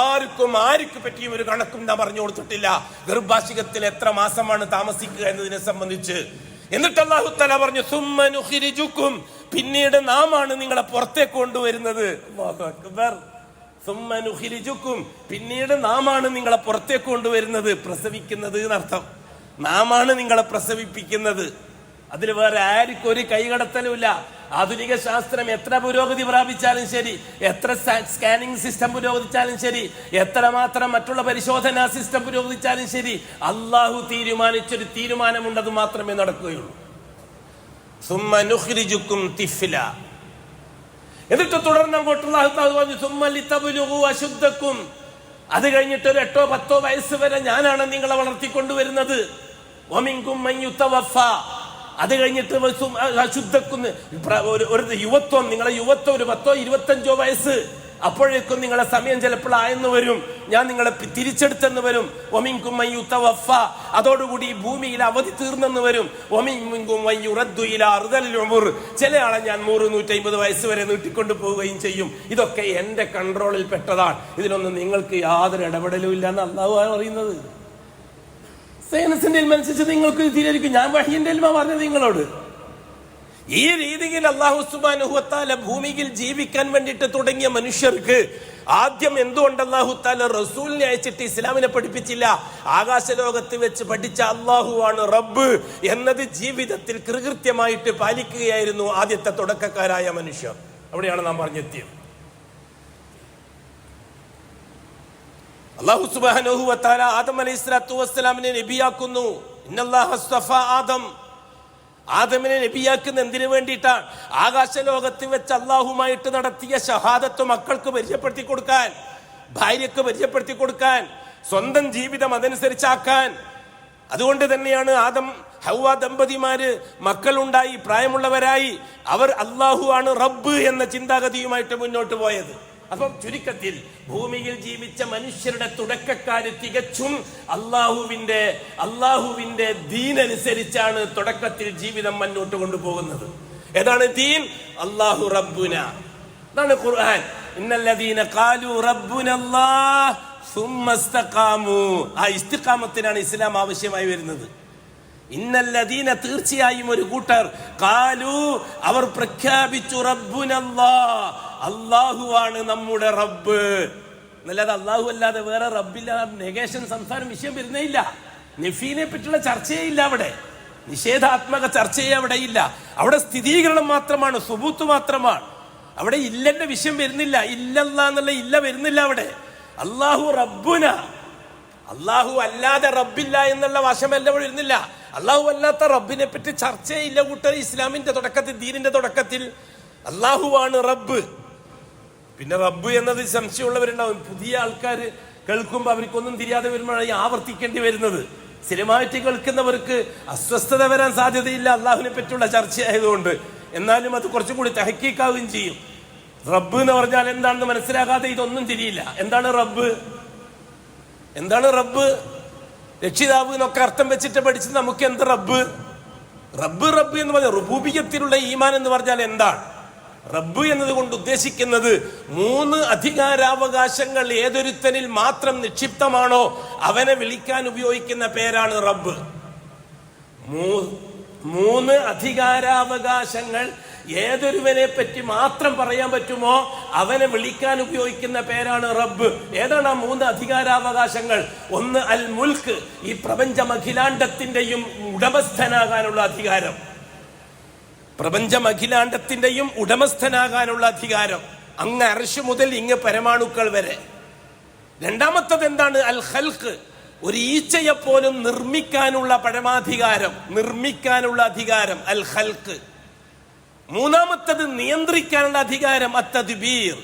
ആർക്ക് പറ്റിയും ഒരു കണക്കും ഞാൻ പറഞ്ഞു കൊടുത്തിട്ടില്ല ഗർഭാശയത്തിൽ എത്ര മാസമാണ് താമസിക്കുക എന്നതിനെ സംബന്ധിച്ച്. എന്നിട്ട് അല്ലാഹു തആല പറഞ്ഞു, സുമ്മ നുഖ്രിജുക്കും, പിന്നീട് നാമാണ് നിങ്ങളെ പുറത്തേക്ക് കൊണ്ടുവരുന്നത്. അല്ലാഹു അക്ബർ. സുമ്മ നുഖ്രിജുക്കും, പിന്നീട് നാമാണ് നിങ്ങളെ പുറത്തേക്ക് കൊണ്ടുവരുന്നത്, പ്രസവിക്കുന്നത് എന്നർത്ഥം. നാമാണ് നിങ്ങളെ പ്രസവിപ്പിക്കുന്നത്. അതിൽ വേറെ ആർക്കും ഒരു കൈകടത്തലുമില്ല. ആധുനിക ശാസ്ത്രം എത്ര പുരോഗതി പ്രാപിച്ചാലും ശരി, എത്ര സ്കാനിങ് സിസ്റ്റം പുരോഗതിച്ചാലും ശരി, എത്രമാത്രം മറ്റുള്ള പരിശോധനാ സിസ്റ്റം പുരോഗതിച്ചാലും ശരി, അള്ളാഹു തീരുമാനിച്ചൊരു തീരുമാനമുണ്ട്, അത് മാത്രമേ നടക്കുകയുള്ളൂ. സുമ്മ നുഖ്രിജുക്കും തിഫ്ല. എന്നിട്ട് തുടർന്ന് അങ്ങോട്ടുള്ള അശുദ്ധക്കും, അത് കഴിഞ്ഞിട്ട് ഒരു 8-10 വയസ്സ് വരെ ഞാനാണ് നിങ്ങളെ വളർത്തിക്കൊണ്ടുവരുന്നത്. അത് കഴിഞ്ഞിട്ട് അശുദ്ധക്കുന്ന് ഒരു യുവത്വം, നിങ്ങളെ യുവത്വം ഒരു 10-25 വയസ്സ്, അപ്പോഴേക്കും നിങ്ങളെ സമയം ചിലപ്പോൾ ആയെന്ന് വരും, ഞാൻ നിങ്ങളെ തിരിച്ചെടുത്തെന്ന് വരും. ഒമിങ്കും മയ്യുത്തവഫ, അതോടുകൂടി ഭൂമിയിൽ അവധി തീർന്നെന്ന് വരും. ഒമിങ്കും ചില ആളെ ഞാൻ 100-150 വയസ്സ് വരെ നീട്ടിക്കൊണ്ടു പോവുകയും ചെയ്യും. ഇതൊക്കെ എന്റെ കൺട്രോളിൽ പെട്ടതാണ്, ഇതിലൊന്നും നിങ്ങൾക്ക് യാതൊരു ഇടപെടലും ഇല്ല എന്ന് അല്ലാഹു പറയുന്നത്. സയൻസിന്റെ അനുസരിച്ച് നിങ്ങൾക്ക് തീരുമാനിക്കും. ഞാൻ വഹീന്റെ പറഞ്ഞത് നിങ്ങളോട്. ഈ രീതിയിൽ അല്ലാഹു സുബ്ഹാനഹു വ തആല ഭൂമിയിൽ ജീവിക്കാൻ വേണ്ടിയിട്ട് തുടങ്ങിയ മനുഷ്യർക്ക് ആദ്യം എന്തുകൊണ്ട് അല്ലാഹു തആല റസൂലിനെ അയച്ചിട്ട് ഇസ്ലാമിനെ പഠിപ്പിച്ചില്ല? ആകാശലോകത്ത് വെച്ച് പഠിച്ച അല്ലാഹുവാണ് റബ്ബ് എന്നത് ജീവിതത്തിൽ കൃത്യമായിട്ട് പാലിക്കുകയായിരുന്നു ആദ്യത്തെ തുടക്കക്കാരായ മനുഷ്യർ. അവിടെയാണ് നാം പറഞ്ഞെത്തിയത്. അല്ലാഹു സുബ്ഹാനഹു വ തആല ആദം അലൈഹിസ്സലാത്തു വസ്സലാമിനെ നബിയാക്കുന്നു. ഇന്നല്ലാഹ അസ്തഫാ ആദമിനെ നബിയാക്കുന്ന എന്തിനു വേണ്ടിയിട്ടാണ്? ആകാശലോകത്ത് വെച്ച് അള്ളാഹുമായിട്ട് നടത്തിയ ഷഹാദത്ത് മക്കൾക്ക് പരിചയപ്പെടുത്തി കൊടുക്കാൻ, ഭാര്യക്ക് പരിചയപ്പെടുത്തി കൊടുക്കാൻ, സ്വന്തം ജീവിതം അതനുസരിച്ചാക്കാൻ. അതുകൊണ്ട് തന്നെയാണ് ആദം ഹവ്വ ദമ്പതിമാര് മക്കളുണ്ടായി, പ്രായമുള്ളവരായി. അവർ അള്ളാഹു ആണ് റബ്ബ് എന്ന ചിന്താഗതിയുമായിട്ട് മുന്നോട്ട് പോയത്. അപ്പം ചുരുക്കത്തിൽ ഭൂമിയിൽ ജീവിച്ച മനുഷ്യരുടെ തുടക്കക്കാര് തികച്ചും അള്ളാഹുവിന്റെ ദീൻ അനുസരിച്ചാണ് തുടക്കത്തിൽ ജീവിതം മുന്നോട്ട് കൊണ്ടുപോകുന്നത്. ഏതാണ് ദീൻ? അല്ലാഹു റബ്ബുന. അതാണ് ഖുർആൻ. ഇന്നല്ലദീന ഖാലു റബ്ബുനല്ലാഹ് സുമ്മ ഇസ്തഖാമു. ആ ഇസ്തിഖാമത്തിനാണ് ഇസ്ലാം ആവശ്യമായി വരുന്നത്. ഇന്നല്ലദീന, തീർച്ചയായും ഒരു കൂട്ടർ, ഖാലു, അവർ പ്രഖ്യാപിച്ചു, റബ്ബുനല്ലാഹ്, അള്ളാഹുവാണ് നമ്മുടെ റബ്ബ്. എന്നല്ലാതെ അള്ളാഹു അല്ലാതെ വേറെ റബ്ബില്ല. നെഗേഷൻ സംസാരം വിഷയം വരുന്നേ ഇല്ല. നഫീനെ പറ്റിയുള്ള ചർച്ചയേ ഇല്ല അവിടെ. നിഷേധാത്മക ചർച്ചയെ അവിടെ ഇല്ല. അവിടെ സ്ഥിരീകരണം മാത്രമാണ്, സുബൂത്ത് മാത്രമാണ്. അവിടെ ഇല്ലന്റെ വിഷയം വരുന്നില്ല. ഇല്ലല്ലാ എന്നുള്ള ഇല്ല വരുന്നില്ല അവിടെ. അള്ളാഹു റബ്ബുന, അള്ളാഹു അല്ലാതെ റബ്ബില്ല എന്നുള്ള വശമല്ല അവിടെ വരുന്നില്ല. അള്ളാഹു അല്ലാത്ത റബ്ബിനെ പറ്റി ചർച്ചയില്ല കൂട്ടർ. ഇസ്ലാമിന്റെ തുടക്കത്തിൽ, ദീനിന്റെ തുടക്കത്തിൽ അള്ളാഹുവാണ് റബ്ബ്. പിന്നെ റബ്ബ് എന്നത് സംശയമുള്ളവരുണ്ടാവും. പുതിയ ആൾക്കാർ കേൾക്കുമ്പോൾ അവർക്കൊന്നും തിരിയാതെ വരുമ്പോഴാണ് ആവർത്തിക്കേണ്ടി വരുന്നത്. സ്ഥിരമായിട്ട് കേൾക്കുന്നവർക്ക് അസ്വസ്ഥത വരാൻ സാധ്യതയില്ല അള്ളാഹുവിനെ പറ്റിയുള്ള ചർച്ചയായതുകൊണ്ട്. എന്നാലും അത് കുറച്ചും കൂടി തഹക്കീക്കാവുകയും ചെയ്യും. റബ്ബ് എന്ന് പറഞ്ഞാൽ എന്താണെന്ന് മനസ്സിലാകാതെ ഇതൊന്നും തിരിയില്ല. എന്താണ് റബ്ബ്? എന്താണ് റബ്ബ്? രക്ഷിതാവ് എന്നൊക്കെ അർത്ഥം വെച്ചിട്ട് പഠിച്ചത് നമുക്ക് എന്ത് റബ്ബ്? റബ്ബ് എന്ന് പറഞ്ഞാൽ റുബൂബിയ്യത്തിലുള്ള ഈമാൻ എന്ന് പറഞ്ഞാൽ എന്താണ്? റബ്ബ് എന്നതുകൊണ്ട് ഉദ്ദേശിക്കുന്നത് 3 അധികാരാവകാശങ്ങൾ ഏതൊരുത്തനിൽ മാത്രം നിക്ഷിപ്തമാണോ അവനെ വിളിക്കാൻ ഉപയോഗിക്കുന്ന പേരാണ് റബ്ബ്. 3 അധികാരാവകാശങ്ങൾ ഏതൊരുവനെ പറ്റി മാത്രം പറയാൻ പറ്റുമോ അവനെ വിളിക്കാൻ ഉപയോഗിക്കുന്ന പേരാണ് റബ്ബ്. ഏതാണ് ആ 3 അധികാരാവകാശങ്ങൾ? ഒന്ന് അൽ മുൽക്ക്, ഈ പ്രപഞ്ചം അഖിലാണ്ടത്തിന്റെയും ഉടമസ്ഥനാകാനുള്ള അധികാരം. പ്രപഞ്ചം അഖിലാണ്ടത്തിന്റെയും ഉടമസ്ഥനാകാനുള്ള അധികാരം, അങ്ങ് അർശ് മുതൽ ഇങ്ങ് പരമാണുക്കൾ വരെ. രണ്ടാമത്തത് എന്താണ്? അൽ ഖൽഖ്, ഒരു ഈച്ചയെ പോലും നിർമ്മിക്കാനുള്ള പരമാധികാരം, നിർമ്മിക്കാനുള്ള അധികാരം അൽ ഖൽഖ്. മൂന്നാമത്തത് നിയന്ത്രിക്കാനുള്ള അധികാരം അത്തദ്ബീർ.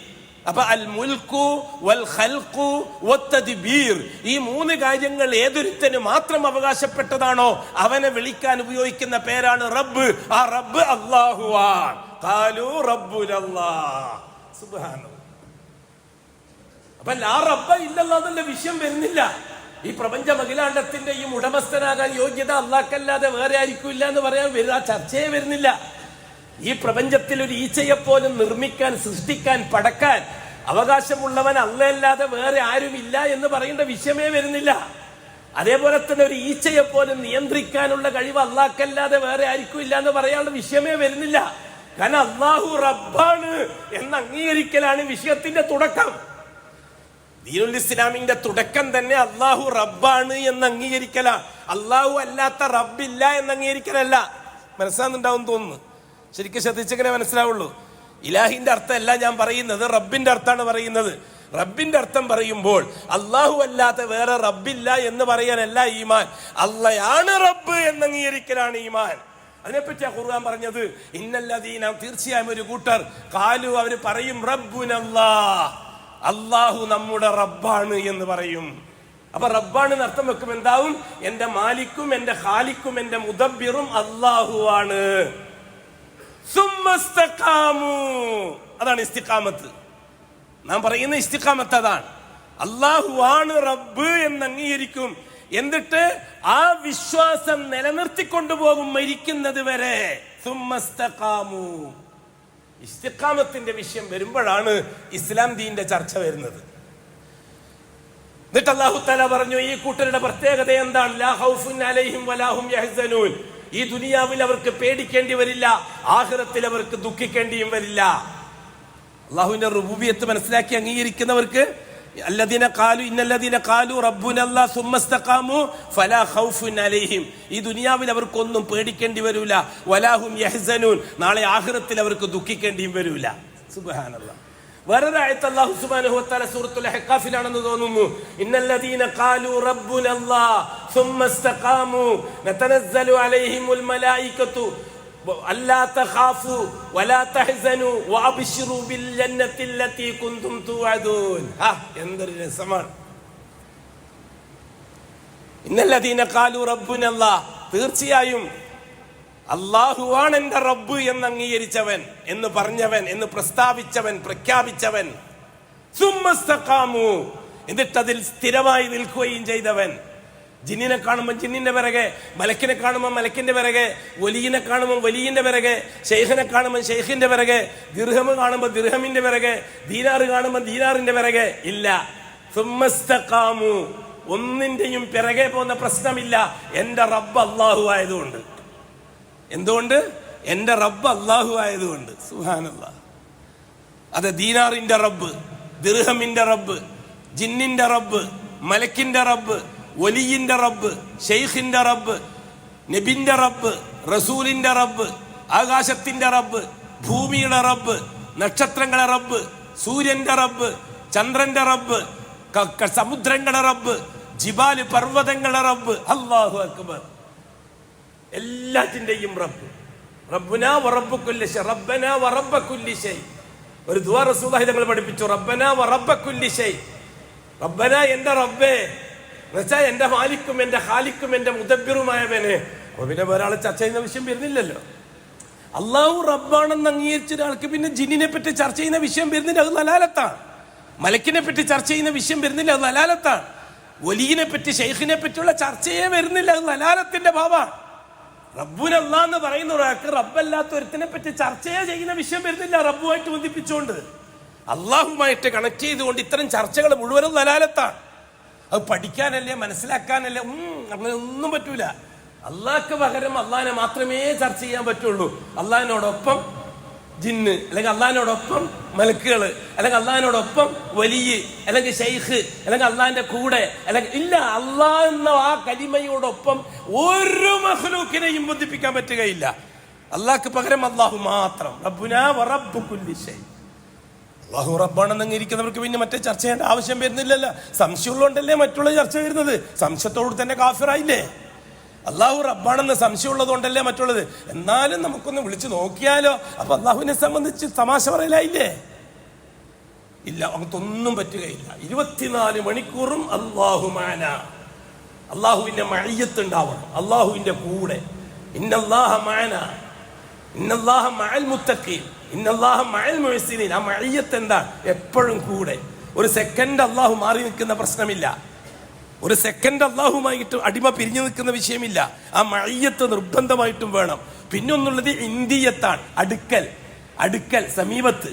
അപ്പൊ അൽ മുൽക്കു വൽ ഖൽഖു വത്തദ്ബീർ, ഈ 3 കാര്യങ്ങൾ ഏതൊരുത്തന് മാത്രം അവകാശപ്പെട്ടതാണോ അവനെ വിളിക്കാൻ ഉപയോഗിക്കുന്ന പേരാണ് റബ്ബ്. ആ റബ്ബ് അല്ലാഹുവാൻ. ഖാലു റബ്ബുനല്ലാഹ്. സുബ്ഹാനല്ലാഹ്. അപ്പൊ ലാ റബ്ബ ഇല്ലല്ലാഹ് എന്നുള്ള വിഷയം വരുന്നില്ല. ഈ പ്രപഞ്ച അഖിലാണ്ടത്തിന്റെയും ഉടമസ്ഥനാകാൻ യോഗ്യത അല്ലാഹ്ക്കല്ലാതെ വേറെ ആയിരിക്കില്ല എന്ന് പറയാൻ ആ ചർച്ചയെ വരുന്നില്ല. ഈ പ്രപഞ്ചത്തിൽ ഒരു ഈച്ചയെപ്പോലും നിർമ്മിക്കാൻ, സൃഷ്ടിക്കാൻ, പടക്കാൻ അവകാശമുള്ളവൻ അല്ലാതെ വേറെ ആരുമില്ല എന്ന് പറയേണ്ട വിഷയമേ വരുന്നില്ല. അതേപോലെ തന്നെ ഒരു ഈച്ചയെപ്പോലും നിയന്ത്രിക്കാനുള്ള കഴിവ് അല്ലാഹ്ക്കല്ലാതെ വേറെ ആർക്കും ഇല്ല എന്ന് പറയാനുള്ള വിഷയമേ വരുന്നില്ല. കാരണം അല്ലാഹു റബ്ബാണ് എന്ന് അംഗീകരിക്കലാണ് വിഷയത്തിന്റെ തുടക്കം. ദീനുൽ ഇസ്ലാമിന്റെ തുടക്കം തന്നെ അള്ളാഹു റബ്ബാണ് എന്ന് അംഗീകരിക്കലാണ്. അള്ളാഹു അല്ലാത്ത റബ്ബില്ല എന്ന് അംഗീകരിക്കലല്ല. മനസ്സിലാകുന്നുണ്ടാവും തോന്നുന്നു. ശരിക്കും ശ്രദ്ധിച്ചെങ്ങനെ മനസ്സിലാവുള്ളൂ. ഇലാഹിന്റെ അർത്ഥമല്ല ഞാൻ പറയുന്നത്, റബ്ബിന്റെ അർത്ഥമാണ് പറയുന്നത്. റബ്ബിന്റെ അർത്ഥം പറയുമ്പോൾ അള്ളാഹു അല്ലാത്ത വേറെ റബ്ബില്ല എന്ന് പറയാനല്ല ഈമാൻ, അള്ളയാണ് റബ്ബ് എന്ന് അംഗീകരിക്കലാണ് ഈമാൻ. അതിനെപ്പറ്റിയാ ഖുർആൻ പറഞ്ഞത്, ഇന്നല്ലദീന, തീർച്ചയായും ഒരു കൂട്ടർ, ഖാലു, അവർ പറയും, റബ്ബുനല്ലാഹ്, അള്ളാഹു നമ്മുടെ റബ്ബാണ് എന്ന് പറയും. അപ്പൊ റബ്ബാണ് അർത്ഥം വെക്കും എന്താവും? എന്റെ മാലിക്കും എന്റെ ഖാലിക്കും എന്റെ മുദബ്ബിറും അള്ളാഹുവാണ്. സുമ്മസ്തഖാമു, അതാണ് ഇസ്തിഖാമത്ത്. നാം പറയുന്ന ഇസ്തിഖാമത്ത് അതാണ്. അള്ളാഹു ആണ് റബ്ബ് എന്ന് അംഗീകരിക്കും. എന്നിട്ട് ആ വിശ്വാസം നിലനിർത്തിക്കൊണ്ടുപോകും മരിക്കുന്നത് വരെ. സുമ്മസ്തഖാമു. ഇസ്തിഖാമത്തിന്റെ വിഷയം വരുമ്പോഴാണ് ഇസ്ലാം ദീന്റെ ചർച്ച വരുന്നത്. എന്നിട്ട് അല്ലാഹു തആല പറഞ്ഞു, ഈ കൂട്ടരുടെ പ്രത്യേകത എന്താണ്? ലാ ഖൗഫുൻ അലൈഹിം വലാ ഹും യഹ്സനൂൻ. ഈ ദുനിയാവിൽ അവർക്ക് പേടിക്കേണ്ടി വരില്ല, ആഖിറത്തിൽ അവർക്ക് ദുഃഖിക്കേണ്ടിയും വരില്ല. അള്ളാഹുവിന്റെ റുബൂബിയത്ത് മനസ്സിലാക്കി അംഗീകരിക്കുന്നവർക്ക് അല്ലദീന ഖാലു ഇന്നല്ലദീന ഖാലു റബ്ബുനല്ലാഹ് സുമ്മസ്തഖാമു ഫലാ ഖൗഫുൻ അലൈഹിം. ഈ ദുനിയാവിൽ അവർക്കൊന്നും പേടിക്കേണ്ടി വരില്ല, വലാഹും യഹ്സനൂൻ, നാളെ ആഖിറത്തിൽ അവർക്ക് ദുഃഖിക്കേണ്ടിയും വരില്ല. സുബ്ഹാനല്ലാഹ്. വേറൊരു ആയത്ത് അല്ലാഹു സുബ്ഹാനഹു വ തആല സൂറത്തുൽ അഹ്ഖാഫിലാണെന്ന് തോന്നുന്നു. ഇന്നല്ലദീന ഖാലു റബ്ബുനല്ലാഹ് സുമ്മസ്തഖാമു നതനസ്സലു അലൈഹിമുൽ മലായികതു അല്ലാ തഖാഫു വലാ തഹ്സനു വഅബ്ശിറു ബിൽ ജന്നത്തി അല്ലതി കുൻതും തുഅദൂൻ. എന്തൊരു രസമാണ്. ഇന്നല്ലദീന ഖാലു റബ്ബുനല്ലാഹ്, തീർച്ചയായും അല്ലാഹുവാണ് എന്റെ റബ്ബ് എന്ന് അംഗീകരിച്ചവൻ, എന്ന് പറഞ്ഞവൻ, എന്ന് പ്രസ്താവിച്ചവൻ, പ്രഖ്യാപിച്ചവൻ. സുമ്മസ്തഖാമു, എന്നിട്ട് അതിൽ സ്ഥിരമായി നിൽക്കുകയും ചെയ്തവൻ. ജിന്നിനെ കാണുമ്പോൾ ജിന്നിന്റെ പിറകെ, മലക്കിനെ കാണുമ്പോൾ മലക്കിന്റെ പിറകെ, വലിയനെ കാണുമ്പോൾ വലിയന്റെ പിറകെ, ഷെയ്ഖിനെ കാണുമ്പോൾ ഷെയ്ഖിന്റെ പിറകെ, ദിർഹം കാണുമ്പോൾ ദിർഹമിന്റെ പിറകെ, ദീനാറ് കാണുമ്പോൾ ദീനാറിന്റെ പിറകെ. ഇല്ല, സുമ്മസ്തഖാമു, ഒന്നിന്റെയും പിറകെ പോകുന്ന പ്രശ്നമില്ല. എന്റെ റബ്ബ് അല്ലാഹു ആയതുകൊണ്ട്. എന്തുകൊണ്ട്? എന്റെ റബ്ബ് അല്ലാഹു ആയതുകൊണ്ട്. സുബ്ഹാനല്ലാഹ്. അതെ, ദീനാറിന്റെ റബ്ബ്, ദിർഹമിന്റെ റബ്ബ്, ജിന്നിന്റെ റബ്ബ്, മലക്കിന്റെ റബ്ബ്, വലിയിന്റെ റബ്ബ്, ഷെയ്ഖിന്റെ റബ്ബ്, നബിന്റെ റബ്ബ്, റസൂലിന്റെ റബ്ബ്, ആകാശത്തിന്റെ റബ്ബ്, ഭൂമിയുടെ റബ്ബ്, നക്ഷത്രങ്ങളെ റബ്ബ്, സൂര്യന്റെ റബ്ബ്, ചന്ദ്രന്റെ റബ്ബ്, സമുദ്രങ്ങളുടെ റബ്ബ്, ജിബാല് പർവ്വതങ്ങളുടെ റബ്ബ്. അല്ലാഹു അക്ബർ. എല്ലാറ്റിന്റെയും റബ്ബ്. റബ്ബുനാ വറബ്ബു കുല്ലി ശൈ, റബ്ബനാ വറബ്ബ കുല്ലി ശൈ. ഒരു ദുആ റസൂലുള്ളാഹി തങ്ങൾ പഠിപ്പിച്ചു, റബ്ബനാ വറബ്ബ കുല്ലി ശൈ. റബ്ബനാ, എന്റെ റബ്ബേ, എന്നുവെച്ചാൽ എന്റെ മാലിക്കും എന്റെ ഖാലിക്കും എന്റെ മുദബ്ബിറുമായവനെ. അപ്പൊ പിന്നെ ഒരാളെ ചർച്ച ചെയ്യുന്ന വിഷയം വരുന്നില്ലല്ലോ. അള്ളാഹു റബ്ബാണെന്ന് അംഗീകരിച്ച ഒരാൾക്ക് പിന്നെ ജിന്നിനെ പറ്റി ചർച്ച ചെയ്യുന്ന വിഷയം വരുന്നില്ല, അത് ലലാലത്താണ്. മലക്കിനെ പറ്റി ചർച്ച ചെയ്യുന്ന വിഷയം വരുന്നില്ല, അത് ലലാലത്താണ്. വലിയനെ പറ്റി ഷെയ്ഖിനെ പറ്റിയുള്ള ചർച്ചയെ വരുന്നില്ല, അത് ലലാലത്തിന്റെ ഭാവമാണ്. റബ്ബുനല്ലാഹ് എന്ന് പറയുന്ന ഒരാൾക്ക് റബ്ബല്ലാത്ത ഒരുത്തിനെ പറ്റി ചർച്ചയെ ചെയ്യുന്ന വിഷയം വരുന്നില്ല, റബ്ബുമായിട്ട് ബന്ധിപ്പിച്ചുകൊണ്ട്, അള്ളാഹുമായിട്ട് കണക്ട് ചെയ്തുകൊണ്ട് ഇത്തരം ചർച്ചകൾ മുഴുവനും ലലാലത്താണ്. അത് പഠിക്കാനല്ലേ, മനസ്സിലാക്കാനല്ലേ, അങ്ങനെ ഒന്നും പറ്റൂല. അള്ളാഹ്ക്ക് പകരം അള്ളാഹിനെ മാത്രമേ ചർച്ച ചെയ്യാൻ പറ്റുള്ളൂ. അള്ളാഹിനോടൊപ്പം ജിന്ന്, അല്ലെങ്കിൽ അള്ളാഹിനോടൊപ്പം മലക്കുകള്, അല്ലെങ്കിൽ അള്ളാഹിനോടൊപ്പം വലിയ, അല്ലെങ്കിൽ ഷെയ്ഖ്, അല്ലെങ്കിൽ അള്ളാഹിന്റെ കൂടെ, അല്ലെങ്കിൽ ഇല്ല. അള്ളാഹ് എന്ന ആ കലിമയോടൊപ്പം ഒരു മഖ്ലൂക്കിനെയും ബന്ധിപ്പിക്കാൻ പറ്റുകയില്ല. അള്ളാഹ്ക്ക് പകരം അള്ളാഹു മാത്രം. റബ്ബുനാ വറബ്ബു കുല്ലി ശൈ. അള്ളാഹു റബ്ബാണെന്ന് അംഗീകരിക്കുന്നവർക്ക് പിന്നെ മറ്റേ ചർച്ച ചെയ്യേണ്ട ആവശ്യം വരുന്നില്ലല്ലോ. സംശയമുള്ളതുകൊണ്ടല്ലേ മറ്റുള്ള ചർച്ച വരുന്നത്. സംശയത്തോട് തന്നെ കാഫിറായില്ലേ. അള്ളാഹു റബ്ബാണെന്ന് സംശയമുള്ളത് കൊണ്ടല്ലേ മറ്റുള്ളത്. എന്നാലും നമുക്കൊന്ന് വിളിച്ചു നോക്കിയാലോ. അപ്പൊ അള്ളാഹുവിനെ സംബന്ധിച്ച് തമാശ പറയലായില്ലേ? ഇല്ല, അങ്ങനത്തൊന്നും പറ്റുകയില്ല. 24 മണിക്കൂറും അല്ലാഹു മഅന, അള്ളാഹുവിന്റെ മഅയ്യത്ത് ഉണ്ടാവണം, അള്ളാഹുവിന്റെ കൂടെ. ഇന്നല്ലാഹ മഅന, ഇന്നല്ലാഹ മഅൽ മുത്തഖീൻ, ഇന്നല്ലാഹ മഅൽ മുഹ്സിനീൻ. ആ മഅയ്യത്ത് എന്താ? എപ്പോഴും കൂടെ. ഒരു സെക്കൻഡ് അള്ളാഹു മാറി നിൽക്കുന്ന പ്രശ്നമില്ല. ഒരു സെക്കൻഡ് അള്ളാഹുമായിട്ട് അടിമ പിരിഞ്ഞു നിൽക്കുന്ന വിഷയമില്ല. ആ മഅയ്യത്ത് നിർബന്ധമായിട്ടും വേണം. പിന്നെ ഒന്നുള്ളത് ഇന്ദിയത്താണ്, അടുക്കൽ, അടുക്കൽ, സമീപത്ത്.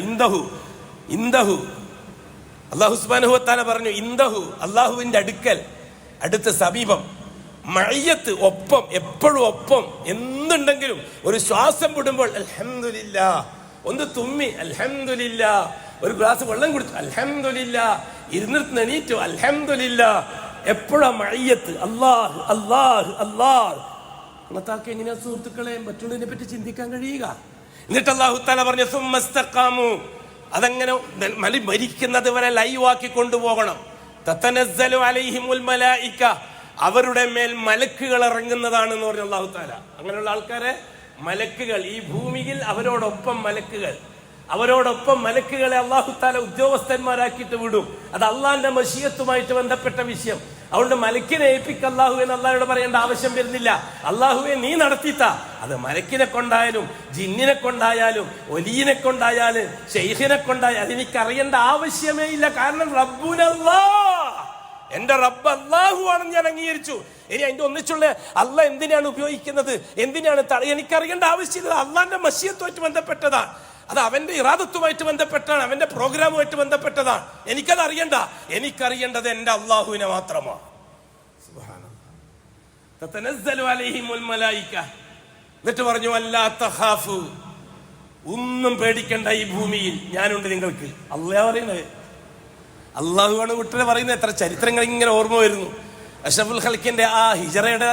ഇന്തഹു, ഇന്തഹു. അല്ലാഹു സുബ്ഹാനഹു വ തആല പറഞ്ഞു ഇന്തഹു, അള്ളാഹുവിന്റെ അടുക്കൽ, അടുത്ത്, സമീപം. മഅയ്യത്ത്, ഒപ്പം, എപ്പോഴും ഒപ്പം. എന്തുണ്ടെങ്കിലും ഒരു ശ്വാസം വിടുമ്പോൾ അൽഹംദുലില്ലാ, ഒന്ന് തുമ്മി അൽഹംദുലില്ലാ, ഒരു ഗ്ലാസ് വെള്ളം കുടിച്ചു അൽഹംദുലില്ലാ, ഇരുന്നിട്ട് എണീറ്റു അൽഹംദുലില്ലാഹ്. എപ്പോഴാ മയ്യത്ത്? അല്ലാഹ് അല്ലാഹ് അല്ലാഹ്. അങ്ങനത്താക്ക് എങ്ങനെയാ സുഹൃത്തുക്കളെ മറ്റുള്ളതിനെ പറ്റി ചിന്തിക്കാൻ കഴിയുക? എന്നിട്ട് അല്ലാഹു തആല പറഞ്ഞു സുമ്മസ്തഖാമു, അതങ്ങനെ മരിക്കുന്നത് വരെ ലൈവാക്കി കൊണ്ടുപോകണം. തതനസ്സലു അലൈഹിമുൽ മലായിക, അവരുടെ മേൽ മലക്കുകൾ ഇറങ്ങുന്നതാണെന്ന് പറഞ്ഞു അല്ലാഹു തആല. അങ്ങനെയുള്ള ആൾക്കാരെ മലക്കുകൾ, ഈ ഭൂമിയിൽ അവരോടൊപ്പം മലക്കുകളെ അല്ലാഹു തആല ഉദ്യോഗസ്ഥന്മാരാക്കിയിട്ട് വിടും. അത് അള്ളാന്റെ മശിയത്തുമായിട്ട് ബന്ധപ്പെട്ട വിഷയം. അതുകൊണ്ട് മലക്കിനെ ഏൽപ്പിക്ക അല്ലാഹുവെ അല്ലാഹുവോട് പറയേണ്ട ആവശ്യം വരുന്നില്ല. അല്ലാഹുവെ നീ നടത്തിത്താ. അത് മലക്കിനെ കൊണ്ടായാലും ജിന്നിനെ കൊണ്ടായാലും ഒലിയിനെ കൊണ്ടായാലും ശൈഖിനെ കൊണ്ടായാലും അതെനിക്കറിയേണ്ട ആവശ്യമേ ഇല്ല. കാരണം റബ്ബുനല്ലാഹ്, എന്റെ റബ്ബ് അല്ലാഹു ആണെന്ന് ഞാൻ അംഗീകരിച്ചു. ഇനി അതിന്റെ ഒന്നിച്ചുള്ള അള്ളാഹ് എന്തിനാണ് ഉപയോഗിക്കുന്നത്, എന്തിനാണ് എനിക്കറിയേണ്ട ആവശ്യമില്ല. അള്ളാന്റെ മശിയത്തുമായിട്ട് ബന്ധപ്പെട്ടതാണ്, അത് അവന്റെ ഇറാദത്തുമായിട്ട് ബന്ധപ്പെട്ടാണ്, അവന്റെ പ്രോഗ്രാമുമായിട്ട് ബന്ധപ്പെട്ടതാണ്. എനിക്കത് അറിയണ്ട. എനിക്കറിയേണ്ടത് എന്റെ അള്ളാഹുവിനെ മാത്രമാണ്. തതനസ്സലു അലൈഹിമുൽ മലായിക. എന്നിട്ട് പറഞ്ഞു അല്ലാ തഖാഫു, ഒന്നും പേടിക്കണ്ട, ഈ ഭൂമിയിൽ ഞാനുണ്ട് നിങ്ങൾക്ക്. അല്ലാഹു പറയുന്നത്, അള്ളാഹുവാണ് വിട്ടത് പറയുന്നത്. എത്ര ചരിത്രങ്ങൾ ഇങ്ങനെ ഓർമ്മ വരുന്നു. അഷ്റഫുൽ ഖൽക്കിന്റെ ആ ഹിജറയുടെ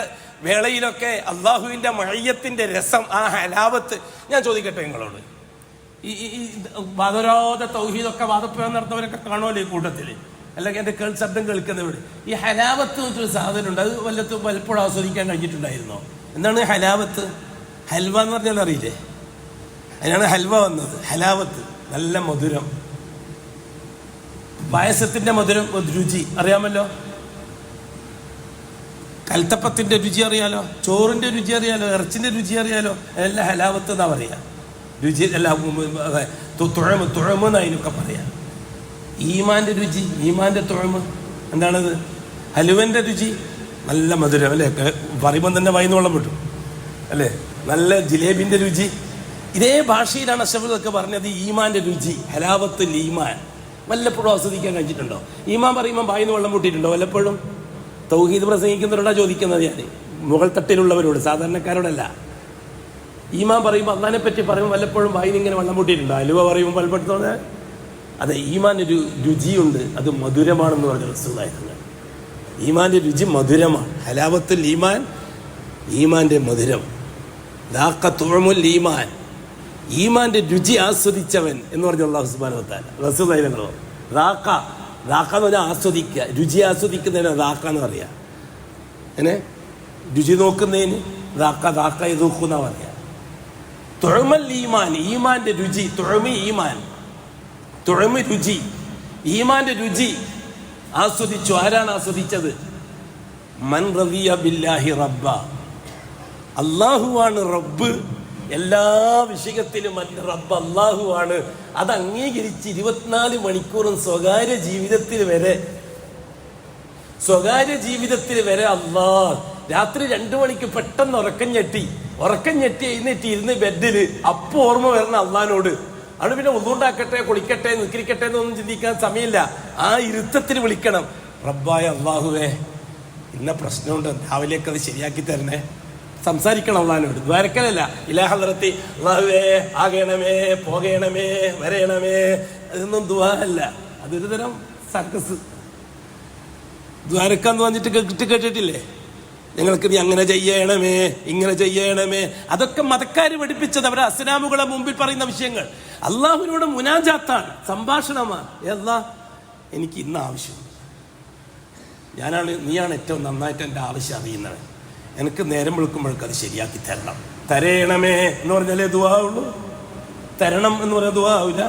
വേളയിലൊക്കെ അള്ളാഹുവിന്റെ മഅയ്യത്തിന്റെ രസം, ആ ഹലാവത്ത്. ഞാൻ ചോദിക്കട്ടെ നിങ്ങളോട്, ഈ വാദരോധ തൗഹീദൊക്കെ വാദപ്രയോഗം നടത്തുന്നവരൊക്കെ കാണുമല്ലോ ഈ കൂട്ടത്തിൽ, അല്ലെങ്കിൽ എന്റെ ശബ്ദം കേൾക്കുന്നവർ. ഈ ഹലാവത്ത് എന്നൊരു സാധനം ഉണ്ട്, അത് പലപ്പോഴും ആസ്വദിക്കാൻ കഴിഞ്ഞിട്ടുണ്ടായിരുന്നോ? എന്താണ് ഹലാവത്ത്? ഹൽവ എന്ന് പറഞ്ഞാൽ അറിയില്ലേ? അതിനാണ് ഹൽവ വന്നത്. ഹലാവത്ത് നല്ല മധുരം, പായസത്തിന്റെ മധുരം, രുചി അറിയാമല്ലോ. കൽത്തപ്പത്തിന്റെ രുചി അറിയാലോ, ചോറിന്റെ രുചി അറിയാലോ, ഇറച്ചിന്റെ രുചി അറിയാലോ. എല്ലാം ഹലാവത്ത് എന്നാ പറയാ. രുചി എല്ലാം തുഴമെന്ന് അതിനൊക്കെ പറയാം. ഈമാന്റെ രുചി, ഈമാന്റെ തുഴമ് എന്താണത്? ഹലുവന്റെ രുചി നല്ല മധുരം അല്ലേ? പറയുമ്പോൾ തന്നെ വായിന്ന് വെള്ളം വിട്ടു അല്ലേ? നല്ല ജിലേബിന്റെ രുചി. ഇതേ ഭാഷയിലാണ് അഷ്റഫുലൊക്കെ പറഞ്ഞത്. ഈമാന്റെ രുചി, ഹലാവത്തുൽ ഈമാൻ. വല്ലപ്പോഴും ആസ്വദിക്കാൻ കഴിഞ്ഞിട്ടുണ്ടോ? ഈമാൻ പറയുമ്പോൾ വായിന്ന് വെള്ളം മുട്ടിയിട്ടുണ്ടോ വല്ലപ്പോഴും? തൗഹീദ് പ്രസംഗിക്കുന്നവരോടാ ചോദിക്കുന്നത് ഞാൻ, മുകൾ തട്ടിലുള്ളവരോട്, സാധാരണക്കാരോടല്ല. ഈമാൻ പറയുമ്പോൾ അള്ളാഹിനെ പറ്റി പറയുമ്പോൾ വല്ലപ്പോഴും വായിന്ന് ഇങ്ങനെ വെള്ളം മുട്ടിയിട്ടുണ്ടോ? അലുവ പറയുമ്പോൾ വല്ലപ്പോഴത്തോടെ അതെ, ഈമാൻ്റെ രുചിയുണ്ട്, അത് മധുരമാണെന്ന് പറഞ്ഞ റസൂലുള്ളാഹി. ഈമാന്റെ രുചി മധുരമാണ്. ഹലാവത്തുൽ ഈമാൻ, ഈമാന്റെ മധുരം. ദാഖത്തുഉമുൽ ഈമാൻ, ഈമാന്റെ രുചി ആസ്വദിച്ചവൻ എന്ന് പറഞ്ഞ അല്ലാഹു സുബ്ഹാനഹു വ തആല. റസൂലുള്ളാഹി ദാഖ എന്ന് പറഞ്ഞാൽ ആസ്വദിക്കുക, രുചി ആസ്വദിക്കുന്നതിന് ദാഖ എന്ന് പറയാ. അങ്ങനെ രുചി നോക്കുന്നതിന് ദാഖ യദൂഖുന്ന പറയാ. തുഅമുൽ ഈമാൻ, ഈമാന്റെ രുചി. തുഅമി ഈമാൻ, തുഅമി രുചി, ഈമാന്റെ രുചി ആസ്വദിച്ചു. ആരാണ് ആസ്വദിച്ചത്? മൻ റളിയ ബില്ലാഹി റബ്ബ, അല്ലാഹുവാണ് റബ്ബ്. എല്ലാ വിഷയത്തിലും റബ്ബ് അല്ലാഹുവാണ്. അത് അംഗീകരിച്ച് 24 മണിക്കൂറും സ്വകാര്യ ജീവിതത്തിൽ വരെ അല്ലാഹ്. രാത്രി 2 മണിക്ക് പെട്ടെന്ന് ഉറക്കം ഞെട്ടി എഴുന്നേറ്റ് ഇരുന്ന് ബെഡിൽ അപ്പൊ ഓർമ്മ വരണം അള്ളാഹിനോട്. അത് പിന്നെ ഒന്നുണ്ടാക്കട്ടെ, കുളിക്കട്ടെ, നിസ്കരിക്കട്ടെ എന്നൊന്നും ചിന്തിക്കാൻ സമയമില്ല. ആ ഇരുത്തത്തിൽ വിളിക്കണം, റബ്ബായ അള്ളാഹുവേ ഇന്ന പ്രശ്നമുണ്ട്, രാവിലേക്ക് അത് ശരിയാക്കി തരണേ. സംസാരിക്കണം അള്ളാഹിനോട്, ദ്വാരക്കലല്ല. ഇലാ ഹദ്റത്തി അള്ളാഹുവേ ആകണമേ, പോകണമേ, വരയണമേ. അതൊന്നും ദുആ അല്ല, അതൊരു തരം സർക്കസ്. ദ്വാരക്കാന്ന് പറഞ്ഞിട്ട് കേട്ടിട്ടില്ലേ? ഞങ്ങൾക്ക് നീ അങ്ങനെ ചെയ്യണമേ, ഇങ്ങനെ ചെയ്യണമേ. അതൊക്കെ മതക്കാര് പഠിപ്പിച്ചത്, അവരെ അസ്ലാമുകളെ മുമ്പിൽ പറയുന്ന വിഷയങ്ങൾ. അള്ളാഹുവിനോട് മുനാജാത്താണ്, സംഭാഷണമാണ്. അല്ലാ എനിക്ക് ഇന്ന് ആവശ്യം, നീയാണ് ഏറ്റവും നന്നായിട്ട് എൻ്റെ ആവശ്യം അറിയുന്നത്. എനിക്ക് നേരം വിളിക്കുമ്പോഴേക്ക് അത് ശരിയാക്കി തരണം. തരയണമേ എന്ന് പറഞ്ഞാലേ ദുആ ഉള്ളൂ. തരണം എന്ന് പറഞ്ഞാൽ ദുആ ആവില്ല.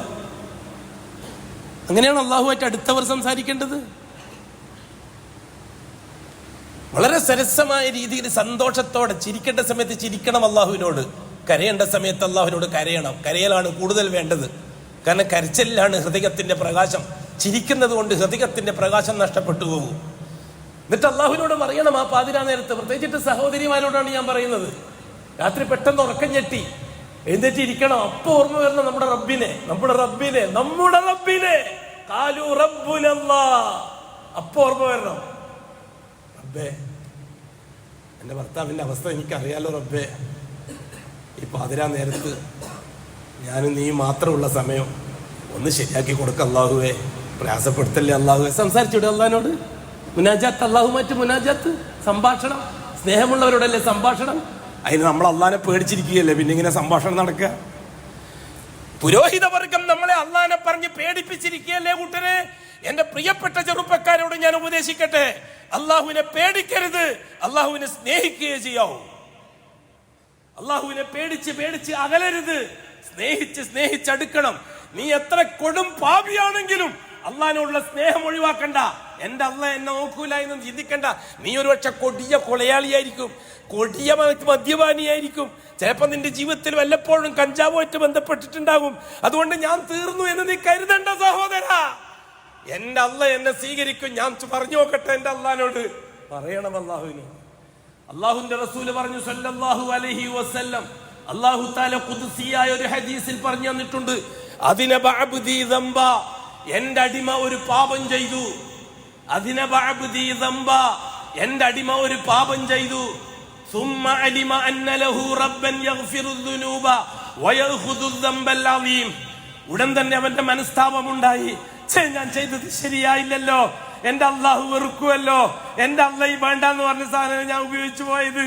അങ്ങനെയാണ് അള്ളാഹുവായിട്ട് അടുത്തവർ സംസാരിക്കേണ്ടത്. വളരെ സരസമായ രീതിയിൽ സന്തോഷത്തോടെ ചിരിക്കേണ്ട സമയത്ത് ചിരിക്കണം അള്ളാഹുവിനോട്, കരയേണ്ട സമയത്ത് അള്ളാഹുവിനോട് കരയണം. കരയലാണ് കൂടുതൽ വേണ്ടത്. കാരണം കരച്ചിലാണ് ഹൃദയത്തിന്റെ പ്രകാശം. ചിരിക്കുന്നത് കൊണ്ട് ഹൃദയത്തിന്റെ പ്രകാശം നഷ്ടപ്പെട്ടു പോകും. എന്നിട്ട് അള്ളാഹുവിനോട് പറയണം ആ പാതിരാ നേരത്ത്. പ്രത്യേകിച്ചിട്ട് സഹോദരിമാരോടാണ് ഞാൻ പറയുന്നത്. രാത്രി പെട്ടെന്ന് ഉറക്കം ഞെട്ടി എഴുന്നേറ്റ് ഇരിക്കണം. അപ്പൊ ഓർമ്മ വരണം നമ്മുടെ റബ്ബിനെ ഖാലു റബ്ബുനല്ലാഹ്. അപ്പൊ ഓർമ്മ വരണം, റബ്ബേ എൻ്റെ ഭർത്താവിൻ്റെ അവസ്ഥ എനിക്കറിയാലോ റബ്ബേ. ഈ പാതിരാ നേരത്ത് ഞാനും നീ മാത്രമുള്ള സമയം ഒന്ന് ശരിയാക്കി കൊടുക്ക അല്ലാഹുവേ. പ്രയാസപ്പെടുത്തല്ലേ അള്ളാഹുവെ. സംസാരിച്ചൂടെ അള്ളാഹിനോട്? മുനാജാത്ത്, അള്ളാഹുമായിട്ട് മുനാജാത്ത്, സംഭാഷണം. സ്നേഹമുള്ളവരോടല്ലേ സംഭാഷണം. അതിന് നമ്മൾ അള്ളാഹിനെ പേടിച്ചിരിക്കുകയല്ലേ, പിന്നെ ഇങ്ങനെ സംഭാഷണം നടക്കുക? പുരോഹിതവർഗം നമ്മളെ അള്ളാഹിനെ പറഞ്ഞ് പേടിപ്പിച്ചിരിക്കുകയല്ലേ കൂട്ടരെ. എന്റെ പ്രിയപ്പെട്ട ചെറുപ്പക്കാരോട് ഞാൻ ഉപദേശിക്കട്ടെ, അള്ളാഹുവിനെ പേടിക്കരുത്, അള്ളാഹുവിനെ സ്നേഹിക്കുകയേ ചെയ്യാവൂ. അള്ളാഹുവിനെ പേടിച്ച് അകലരുത്, സ്നേഹിച്ചടുക്കണം. നീ എത്ര കൊടും പാപിയാണെങ്കിലും അള്ളാഹിനോടുള്ള സ്നേഹം ഒഴിവാക്കണ്ട. എന്റെ അള്ളാഹ് എന്നെ നോക്കൂല എന്ന് ചിന്തിക്കണ്ട. നീ ഒരു പക്ഷെ കൊടിയ കൊലയാളിയായിരിക്കും, കൊടിയ മദ്യപാനിയായിരിക്കും, ചിലപ്പോ നിന്റെ ജീവിതത്തിൽ വല്ലപ്പോഴും കഞ്ചാവുമായിട്ട് ബന്ധപ്പെട്ടിട്ടുണ്ടാകും. അതുകൊണ്ട് ഞാൻ തീർന്നു എന്ന് നീ കരുതണ്ട സഹോദര. എന്റെ അള്ളാഹ് എന്നെ സ്വീകരിക്കും. ഞാൻ പറഞ്ഞു നോക്കട്ടെ എന്റെ അള്ളാഹിനോട്, പറയണം അള്ളാഹുവിന്. അള്ളാഹുവിന്റെ റസൂല് പറഞ്ഞു സല്ലല്ലാഹു അലൈഹി വസല്ലം, അള്ളാഹു തആല ഖുദ്സിയായ ഒരു ഹദീസിൽ പറഞ്ഞു തന്നിട്ടുണ്ട്, അദിനബ അബ്ദി ദംബ, എന്റെ അടിമ ഒരു പാപം ചെയ്തു. അദിനബ അബ്ദി ദംബ, എന്റെ അടിമ ഒരു പാപം ചെയ്തു. സുമ്മ അലിമ അന്ന ലഹു റബ്ബൻ യഗ്ഫിറു ദുനൂബ വയഖുദു ദംബൽ അളീം. ഉടൻ തന്നെ അവന്റെ മനസ്താപമുണ്ടായി, ഞാൻ ചെയ്തത് ശരിയായില്ലല്ലോ, എന്റെ അള്ളാഹു വെറുക്കുമല്ലോ, എന്റെ അള്ളാഹ് വേണ്ടെന്ന് പറഞ്ഞ സാധനം ഞാൻ ഉപയോഗിച്ചു പോയത്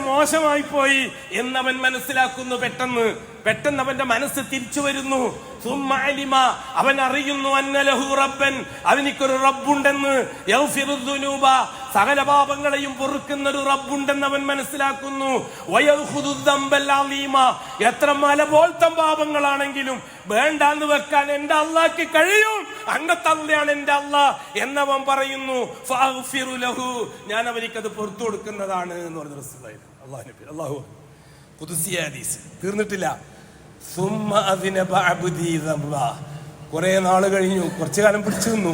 മോശമായി പോയി എന്നവൻ മനസ്സിലാക്കുന്നു. പെട്ടെന്ന് അവന്റെ മനസ്സ് തിരിച്ചു വരുന്നു. സുമ്മ അലിമ, അവൻ അറിയുന്നു, അന്നലഹു റബ്ബൻ, അവനിക്കൊരു റബ്ബുണ്ടെന്ന്, യഗ്ഫിറു ദുനൂബ, സകല പാപങ്ങളെയും പൊറുക്കുന്ന ഒരു റബ്ബുണ്ടെന്ന് അവൻ മനസ്സിലാക്കുന്നു. വയഖുദു ദംബൽ അളീമ, എത്ര മല പോലത്തെ പാപങ്ങളാണെങ്കിലും വേണ്ടാന്ന് വെക്കാൻ എന്റെ അള്ളാഹ്ക്ക് കഴിയും. അങ്ങനത്തെ അള്ളയാണ് എന്റെ അള്ളാഹ് എന്നവൻ പറയുന്നു. ഫഅഗ്ഫിറു ലഹു, ഞാൻ അവനിക്കത് പുറത്തു കൊടുക്കുന്നതാണ് എന്ന് പറഞ്ഞ റസൂലുള്ളാഹി അല്ലാഹു ഖുദ്സിയ ഹദീസ്. തീർന്നിട്ടില്ല. സുമ്മ അദിനബ അബ്ദി ദംബ, കുറെ നാൾ കഴിഞ്ഞു, കുറച്ചു കാലം പിടിച്ചു നിന്നു.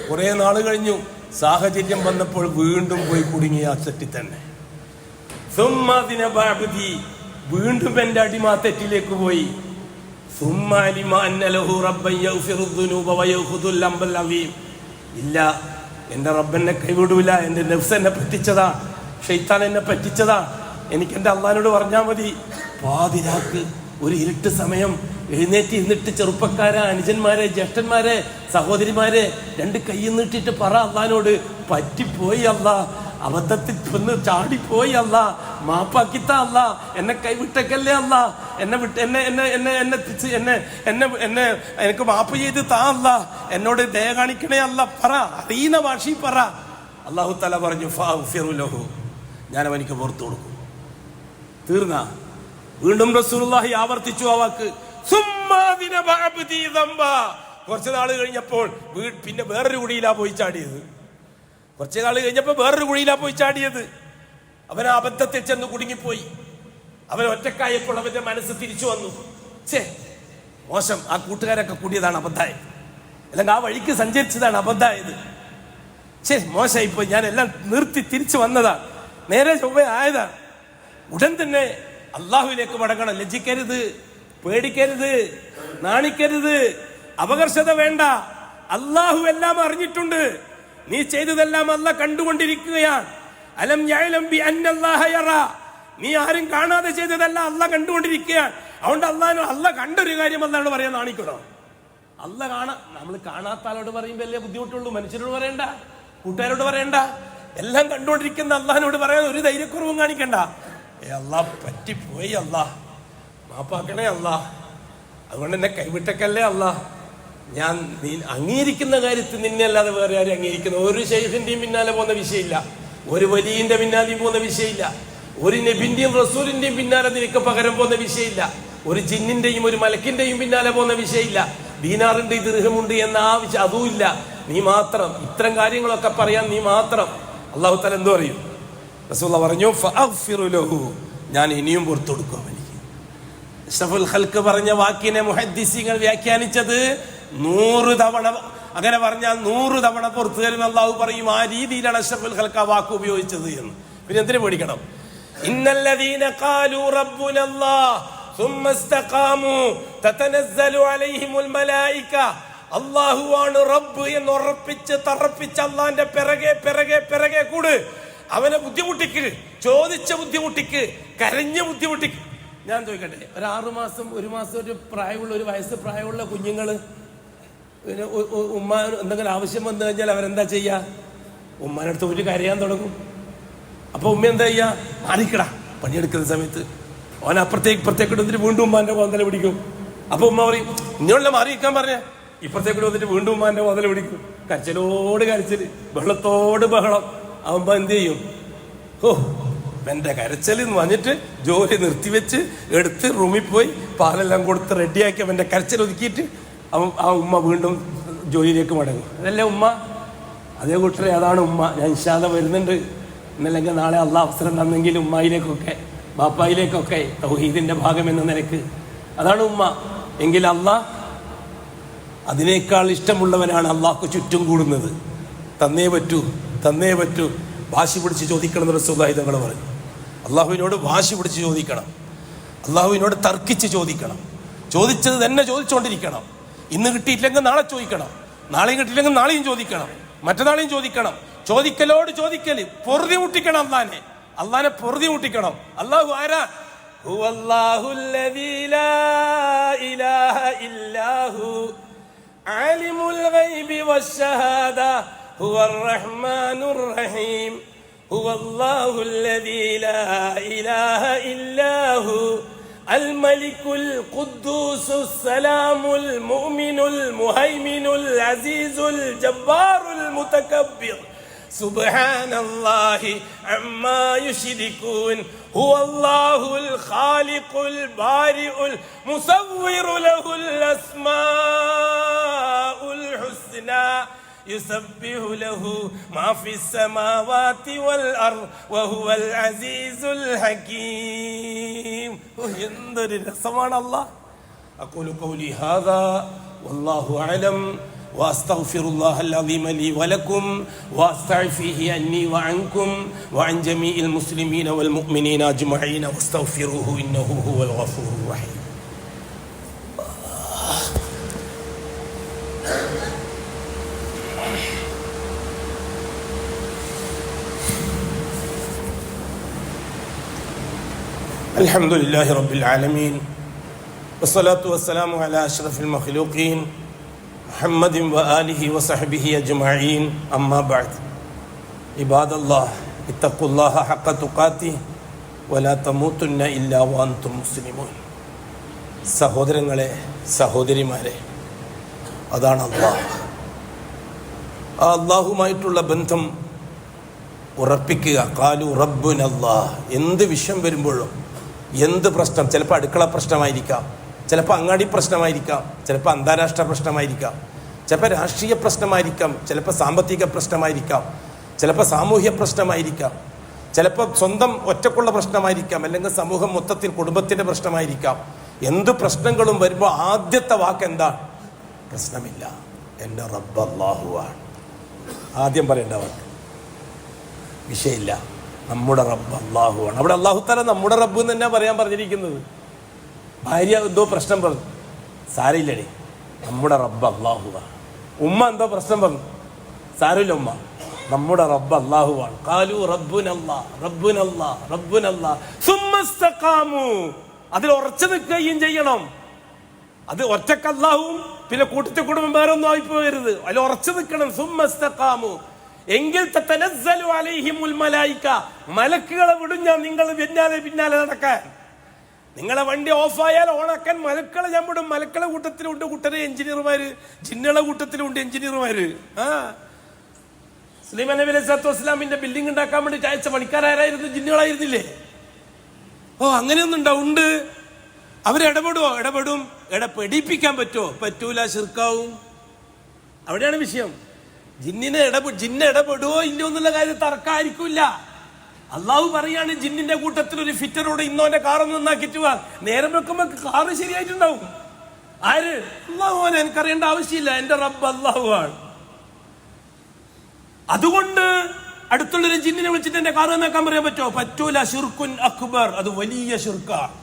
കുറെ നാൾ കഴിഞ്ഞു, സാഹചര്യം വന്നപ്പോൾ വീണ്ടും പോയി കുടുങ്ങി ആ തെറ്റിൽ തന്നെ. സുമ്മ അദിനബ അബ്ദി, വീണ്ടും എന്റെ അടിമ തെറ്റിലേക്ക് പോയി. സുമ്മ അലിമ അന്ന ലഹു റബ്ബൻ യഗ്ഫിറു ദുനൂബ വയഖുദു ദംബൽ അളീം. ഇല്ല, എന്റെ റബ്ബെന്നെ കൈവിടൂല, എന്റെ നഫ്സ് എന്നെ പറ്റിച്ചതാ, ശൈത്താൻ എന്നെ പറ്റിച്ചതാ, എനിക്ക് എന്റെ അള്ളാഹിനോട് പറഞ്ഞാൽ മതി. പാതിരാക്ക് ഒരു ഇരുട്ട് സമയം എഴുന്നേറ്റ് ഇരുന്നിട്ട് ചെറുപ്പക്കാരെ, അനുജന്മാരെ, ജ്യേഷ്ഠന്മാരെ, സഹോദരിമാരെ രണ്ട് കൈ നീട്ടിട്ട് പറ അള്ളാഹിനോട്, പറ്റിപ്പോയി അല്ലാ, അബദ്ധത്തിൽ ഒന്ന് ചാടിപ്പോയി അല്ലാ, മാപ്പാക്കിത്ത അല്ലാ, എന്നെ കൈവിട്ടേക്കല്ലേ അല്ലാ, എനിക്ക് മാപ്പ് ചെയ്ത് താ അല്ലാ, എന്നോട് ദയ കാണിക്കണേ അല്ലാ, പറ, അറിയുന്ന ഭാഷയിൽ പറ. അല്ലാഹു തആല പറഞ്ഞു ഫഅഗ്ഫിറു ലഹു, ഞാൻ അവനിക്ക് പുറത്തു കൊടുക്കും. തീർന്ന. വീണ്ടും റസൂലുള്ളാഹി ആവർത്തിച്ചു ആ വാക്ക്. കുറച്ചു നാൾ കഴിഞ്ഞപ്പോൾ പിന്നെ വേറൊരു കുഴിയിലാ പോയി ചാടിയത്. കുറച്ചു നാൾ കഴിഞ്ഞപ്പോ വേറൊരു കുഴിയിലാ പോയി ചാടിയത്. അവൻ അബദ്ധത്തിൽ ചെന്ന് കുടുങ്ങിപ്പോയി. അവൻ ഒറ്റക്കായപ്പോൾ അവന്റെ മനസ്സ് തിരിച്ചു വന്നു. മോശം, ആ കൂട്ടുകാരൊക്കെ കൂടിയതാണ് അബദ്ധമായത്, അല്ലെങ്കിൽ ആ വഴിക്ക് സഞ്ചരിച്ചതാണ് അബദ്ധമായത്. മോശമായിപ്പോയി, ഞാൻ എല്ലാം നിർത്തി തിരിച്ചു വന്നതാണ്, നേരെ ചൊവ്വ ആയതാണ്. ഉടൻ തന്നെ അള്ളാഹുവിലേക്ക് മടങ്ങണം. ലജ്ജിക്കരുത്, പേടിക്കരുത്, നാണിക്കരുത്, അപകർഷത വേണ്ട. അള്ളാഹു എല്ലാം അറിഞ്ഞിട്ടുണ്ട്. നീ ചെയ്തതെല്ലാം അള്ളാഹ് കണ്ടുകൊണ്ടിരിക്കുകയാണ്. അലം യഅലം ബി അന്നല്ലാഹ യറാ, നീ ആരും കാണാതെ ചെയ്തതെല്ലാം അള്ളാഹ് കണ്ടുകൊണ്ടിരിക്കുകയാണ്. അതുകൊണ്ട് അള്ളാഹ് കണ്ടൊരു കാര്യം അള്ളാഹോട് പറയാൻ നാണിക്കണോ? അള്ളാഹ് നമ്മൾ കാണാത്ത ആളോട് പറയുമ്പോൾ അല്ലേ ബുദ്ധിമുട്ടുള്ളൂ. മനുഷ്യരോട് പറയണ്ട, കൂട്ടുകാരോട് പറയണ്ട, എല്ലാം കണ്ടുകൊണ്ടിരിക്കുന്ന അള്ളാഹിനോട് പറയാൻ ഒരു ധൈര്യക്കുറവും കാണിക്കണ്ട. അള്ളാഹ് പറ്റിപ്പോയി അല്ലാ, മാപ്പാക്കണേ അല്ലാ, അതുകൊണ്ട് എന്നെ കൈവിട്ടക്കല്ലേ അല്ലാ. ഞാൻ നീ അംഗീകരിക്കുന്ന കാര്യത്തിൽ നിന്നെ അല്ലാതെ വേറെ ആരും അംഗീകരിക്കുന്ന ഒരു ശൈഖിന്റെയും പിന്നാലെ പോകുന്ന വിഷയമില്ല, ഒരു വലിയന്റെ പിന്നാലെയും പോകുന്ന വിഷയമില്ല, ഒരു നബിന്റെയും റസൂലിന്റെയും പിന്നാലെ നിനക്ക് പകരം പോകുന്ന വിഷയമില്ല, ഒരു ജിന്നിന്റെയും ഒരു മലക്കിന്റെയും പിന്നാലെ പോകുന്ന വിഷയമില്ല, ദീനാറുണ്ട് ദിർഹമുണ്ട് എന്ന ആവശ്യം അതുമില്ല. നീ മാത്രം ഇത്തരം കാര്യങ്ങളൊക്കെ പറയാൻ നീ മാത്രം. അല്ലാഹു തആല എന്തോ പറയും? റസൂലുള്ളാഹി പറഞ്ഞു ഫഅഗ്ഫിറു ലഹു, ഞാൻ ഇനിയും പുറത്തു കൊടുക്കും അവനിക്ക്. അഷ്റഫുൽ ഖൽഖ് പറഞ്ഞ വാക്കിനെ മുഹദ്ദിസീങ്ങൾ വ്യാഖ്യാനിച്ചത് 100 തവണ, അങ്ങനെ പറഞ്ഞാൽ 100 തവണ പുറത്തു തരും അല്ലാഹു പറയും. ആ രീതിയിലാണ് അഷ്റഫുൽ ഖൽഖ് ആ വാക്ക് ഉപയോഗിച്ചത് എന്ന്. പിന്നെ എന്തിനു പേടിക്കണം? ഇന്നല്ലദീന ഖാലൂ റബ്ബുനല്ലാഹ് സുമ്മ ഇസ്തഖാമു തതനസ്സലു അലൈഹിമുൽ മലായിക, അല്ലാഹുവാണ് റബ്ബ് എന്ന് ഉറപ്പിച്ച് തറപ്പിച്ച് അല്ലാഹുവിന്റെ പിറകെ കൂട്. അവനെ ബുദ്ധിമുട്ടിക്ക്, ചോദിച്ച ബുദ്ധിമുട്ടിക്ക്, കരഞ്ഞ ബുദ്ധിമുട്ടിക്ക്. ഞാൻ ചോദിക്കട്ടെ, ഒരു 6 മാസം 1 മാസം ഒരു പ്രായമുള്ള, ഒരു വയസ്സ് പ്രായമുള്ള കുഞ്ഞുങ്ങള് പിന്നെ ഉമ്മ എന്തെങ്കിലും ആവശ്യം വന്നു കഴിഞ്ഞാൽ അവരെന്താ ചെയ്യുക? ഉമ്മാനടുത്ത് ഒരു കരയാൻ തുടങ്ങും. അപ്പോൾ ഉമ്മ എന്താ ചെയ്യുക? മാറിക്കടാ. പണിയെടുക്കുന്ന സമയത്ത് ഓൻ ഇപ്പുറത്തേക്ക് വന്നിട്ട് വീണ്ടും ഉമ്മാന്റെ കോന്തല പിടിക്കും. അപ്പോൾ ഉമ്മ പറയും, ഇങ്ങനെയുള്ള മാറി നിൽക്കാൻ പറഞ്ഞ. ഇപ്പുറത്തേക്ക് വന്നിട്ട് വീണ്ടും ഉമ്മാന്റെ കോന്തല പിടിക്കും. കരച്ചിലോട് കരച്ചിൽ, ബഹളത്തോട് ബഹളം. ആവുമ്പോൾ എന്ത് ചെയ്യും? ഓ, എൻ്റെ കരച്ചിൽ എന്ന് പറഞ്ഞിട്ട് ജോലി നിർത്തിവെച്ച് എടുത്ത് റൂമിൽ പോയി പാലെല്ലാം കൊടുത്ത് റെഡിയാക്കി അവൻ്റെ കരച്ചിൽ ഒതുക്കിയിട്ട് ആ ഉമ്മ വീണ്ടും ജോലിയിലേക്ക് മടങ്ങും. അതല്ലേ ഉമ്മ? അതേ കൂട്ടരെ, അതാണ് ഉമ്മ. ഞാൻ ഇൻഷാ അല്ലാഹ് വരുന്നുണ്ട്. ഇന്നല്ലെങ്കിൽ നാളെ അള്ളാഹ് അവസരം തന്നെങ്കിൽ ഉമ്മായിലേക്കൊക്കെ ബാപ്പായിലേക്കൊക്കെ തൗഹീദിന്റെ ഭാഗം എന്ന നിലക്ക്. അതാണ് ഉമ്മ. എങ്കിൽ അള്ളാഹ് അതിനേക്കാൾ ഇഷ്ടമുള്ളവനാണ് അള്ളാഹ്ക്ക് ചുറ്റും കൂടുന്നത്. തന്നേ പറ്റൂ. വാശി പിടിച്ച് ചോദിക്കണം എന്ന് റസൂലുള്ളാഹി തങ്ങൾ പറഞ്ഞു. അള്ളാഹുവിനോട് വാശി പിടിച്ച് ചോദിക്കണം. അള്ളാഹുവിനോട് തർക്കിച്ച് ചോദിക്കണം. ചോദിച്ചത് തന്നെ ചോദിച്ചുകൊണ്ടിരിക്കണം. ഇന്ന് കിട്ടിയിട്ടില്ലെങ്കിൽ നാളെ ചോദിക്കണം. നാളെയും കിട്ടിയില്ലെങ്കിൽ നാളെയും ചോദിക്കണം. മറ്റന്നാളെയും ചോദിക്കണം. ചോദിക്കലോട് ചോദിക്കല് പൊറുതി മുട്ടിക്കണം. അള്ളാനെ പൊറുതി മുട്ടിക്കണം. അള്ളാഹു ആരാ? ഹുവല്ലാഹുല്ലദീ ലാ ഇലാഹ ഇല്ലാഹു ആലിമുൽ ഗൈബി വശ്ശഹാദ ഹുവർ റഹ്മാനുർ റഹീം. ഹുവല്ലാഹുല്ലദീ ലാ ഇലാഹ ഇല്ലാഹു الملك القدوس السلام المؤمن المهيمن العزيز الجبار المتكبر سبحان الله عما يشركون هو الله الخالق البارئ المصور له الأسماء الحسنى يسبح له ما في السماوات والأرض وهو العزيز الحكيم. എന്തൊരു രസമാണ് അല്ലാഹ്. أقول قولي هذا والله أعلم وأستغفر الله العظيم لي ولكم وأستعفيه عني وعنكم وعن جميع المسلمين والمؤمنين أجمعين واستغفروه إنه هو الغفور الرحيم. الحمد لله رب العالمين والصلاة والسلام على أشرف المخلوقين محمد وآله وصحبه أجمعين أما بعد عباد الله اتقوا الله حق تقاته ولا تموتن إلا وأنتم مسلمون. സഹോദരങ്ങളെ, സഹോദരിമാരെ, അതാണ് അള്ളാഹ്. ആ അള്ളാഹുമായിട്ടുള്ള ബന്ധം ഉറപ്പിക്കുക. ഖാലു റബ്ബുനല്ലാഹ്. എന്ത് വിഷയം വരുമ്പോഴും, എന്ത് പ്രശ്നം, ചിലപ്പോൾ അടുക്കള പ്രശ്നമായിരിക്കാം, ചിലപ്പോൾ അങ്ങാടി പ്രശ്നമായിരിക്കാം, ചിലപ്പോൾ അന്താരാഷ്ട്ര പ്രശ്നമായിരിക്കാം, ചിലപ്പോൾ രാഷ്ട്രീയ പ്രശ്നമായിരിക്കാം, ചിലപ്പോൾ സാമ്പത്തിക പ്രശ്നമായിരിക്കാം, ചിലപ്പോൾ സാമൂഹ്യ പ്രശ്നമായിരിക്കാം, ചിലപ്പോൾ സ്വന്തം ഒറ്റക്കുള്ള പ്രശ്നമായിരിക്കാം, അല്ലെങ്കിൽ സമൂഹം മൊത്തത്തിൽ കുടുംബത്തിൻ്റെ പ്രശ്നമായിരിക്കാം. എന്ത് പ്രശ്നങ്ങളും വരുമ്പോൾ ആദ്യത്തെ വാക്ക് എന്താ? പ്രശ്നമില്ല, എൻ്റെ റബ്ബ് അല്ലാഹുവാണ്. ആദ്യം പറയേണ്ട വാക്ക്. വിഷയമില്ല, നമ്മുടെ റബ്ബ് അല്ലാഹുവാണ്. അവിടെ അല്ലാഹു തആല നമ്മുടെ റബ്ബ് എന്ന് തന്നെ പറയാൻ പറഞ്ഞിരിക്കുന്നത്. ഭാര്യ എന്തോ പ്രശ്നം പറഞ്ഞു, സാരമില്ലടേ, നമ്മുടെ റബ്ബ് അല്ലാഹുവാണ്. ഉമ്മ എന്തോ പ്രശ്നം പറഞ്ഞു, സാരമില്ല ഉമ്മ, നമ്മുടെ റബ്ബ് അല്ലാഹുവാണ്. ഖാലു റബ്ബുനല്ലാഹ് റബ്ബുനല്ലാഹ് റബ്ബുനല്ലാഹ് സുമ്മ ഇസ്തഖാമു. അതിൽ ഉറച്ചു നിൽക്കുകയും ചെയ്യണം. അത് ഒറ്റക്ക് അല്ലാഹുവും പിന്നെ കൂട്ടത്തിൽ കുടുംബം വേറെ ഒന്നും ആയിപ്പോകരുത്. അതിൽ ഉറച്ചു നിൽക്കണം. സുമ്മ ഇസ്തഖാമു. എങ്കിൽ തതനസ്സലു അലൈഹിമുൽ മലായിക. മലക്കുകളെ വിടും ഞാൻ നിങ്ങൾ പിന്നാലെ നടക്കാൻ. നിങ്ങളെ വണ്ടി ഓഫായാൽ ഓണാക്കാൻ മലക്കളെ ഞാൻ വിടും. മലക്കളെ കൂട്ടത്തിലുണ്ട് കൂട്ടരെ എഞ്ചിനീയർമാര്, ജിന്നുകളെ കൂട്ടത്തിലുണ്ട് എഞ്ചിനീയർമാര്. സുലൈമാൻ നബി അലൈഹി സ്വലാത്തു വസ്സലാമിന്റെ ബിൽഡിംഗ് ഉണ്ടാക്കാൻ വേണ്ടി അയച്ച പണിക്കാരായിരുന്നു, ജിന്നുകളായിരുന്നില്ലേ? ഓ, അങ്ങനെയൊന്നും ഉണ്ട്. അവരിടപെടുവോ? ഇടപെടും. ഇടപെടിപ്പിക്കാൻ പറ്റുമോ? പറ്റൂല, ശിർക്കാവും. അവിടെയാണ് വിഷയം. ജിന്നെ ഇടപെടുവോ ഇല്ലയോ എന്നുള്ള കാര്യം തർക്കമായിരിക്കില്ല. അള്ളാഹു പറയാണ്, ജിന്നിന്റെ കൂട്ടത്തിൽ ഒരു ഫിറ്ററോട് ഇന്നോന്റെ കാറൊന്നും നന്നാക്കിട്ട് വാ. നേരം വെക്കുമ്പോ കാറ് ശരിയായിട്ടുണ്ടാവും. ആര്? അള്ളാഹുവാണ്. എനിക്കറിയേണ്ട ആവശ്യമില്ല, എന്റെ റബ്ബ് അള്ളാഹുവാണ്. അതുകൊണ്ട് അടുത്തുള്ളൊരു ജിന്നിനെ വിളിച്ചിട്ട് എന്റെ കാറ് നന്നാക്കാൻ പറയാൻ പറ്റുമോ? പറ്റൂല. ശിർക്കുൻ അക്ബർ. അത് വലിയ ശിർക്കാണ്.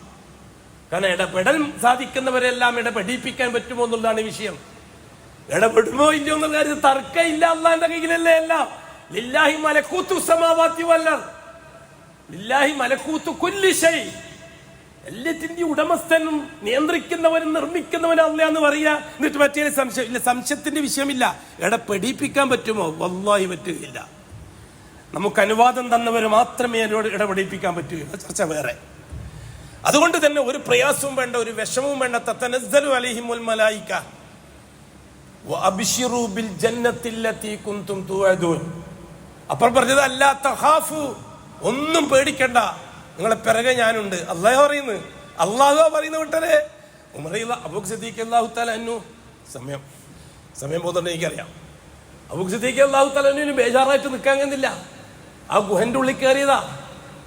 കാരണം ഇടപെടൽ സാധിക്കുന്നവരെല്ലാം ഇടപെടിപ്പിക്കാൻ പറ്റുമോ എന്നുള്ളതാണ് വിഷയം. ഇടപെടുമോ ഇല്ലയോ എന്നുള്ള കാര്യം തർക്കമില്ല. അള്ളാന്റെ കയ്യിലല്ലേ എല്ലാം. ലില്ലാഹി മലകൂതു സമാവാതി വൽ അർദ്, ലില്ലാഹി മലകൂതു കുല്ലി ഷൈ. എല്ലാത്തിൻ്റെയും ഉടമസ്ഥനും നിയന്ത്രിക്കുന്നവനും നിർമ്മിക്കുന്നവനും അല്ലാന്ന് പറയാ. എന്നിട്ട് മറ്റേ സംശയം ഇല്ല, സംശയത്തിന്റെ വിഷയമില്ല. എടെ പഠിപ്പിക്കാൻ പറ്റുമോ? വല്ലാഹി പറ്റുകയില്ല. നമുക്ക് അനുവാദം തന്നവർ മാത്രമേ എന്നോട് ഇടപെടിപ്പിക്കാൻ പറ്റുകയുള്ളൂ. ചർച്ച വേറെ. അതുകൊണ്ട് തന്നെ ഒരു പ്രയാസവും വേണ്ട, ഒരു വിഷമവും വേണ്ട. തതനസ്സലു അലൈഹിമുൽ മലായിക വഅബ്ശിറൂ ബിൽ ജന്നത്തില്ലതി കുൻതും തുഅദൂൻ. അപ്പോൾ പറഞ്ഞത് അല്ലാ തഖാഫു, ഒന്നും പേടിക്കണ്ട, നിങ്ങളെ പിറകെ ഞാനുണ്ട്. അല്ലാഹു പറയുന്നു, അല്ലാഹു പറയുന്നു വിട്ടരെ. അബൂബക്കർ സിദ്ദീഖ് അല്ലാഹു തആല അൻഹു സമയം പോകുന്നുണ്ട് എനിക്കറിയാം. അബൂബക്കർ സിദ്ദീഖ് അല്ലാഹു തആല അൻഹുവിന് ബേജാറായിട്ട് നിൽക്കാൻ കഴിയുന്നില്ല. ആ ഗുഹന്റെ ഉള്ളിൽ കയറിയതാ.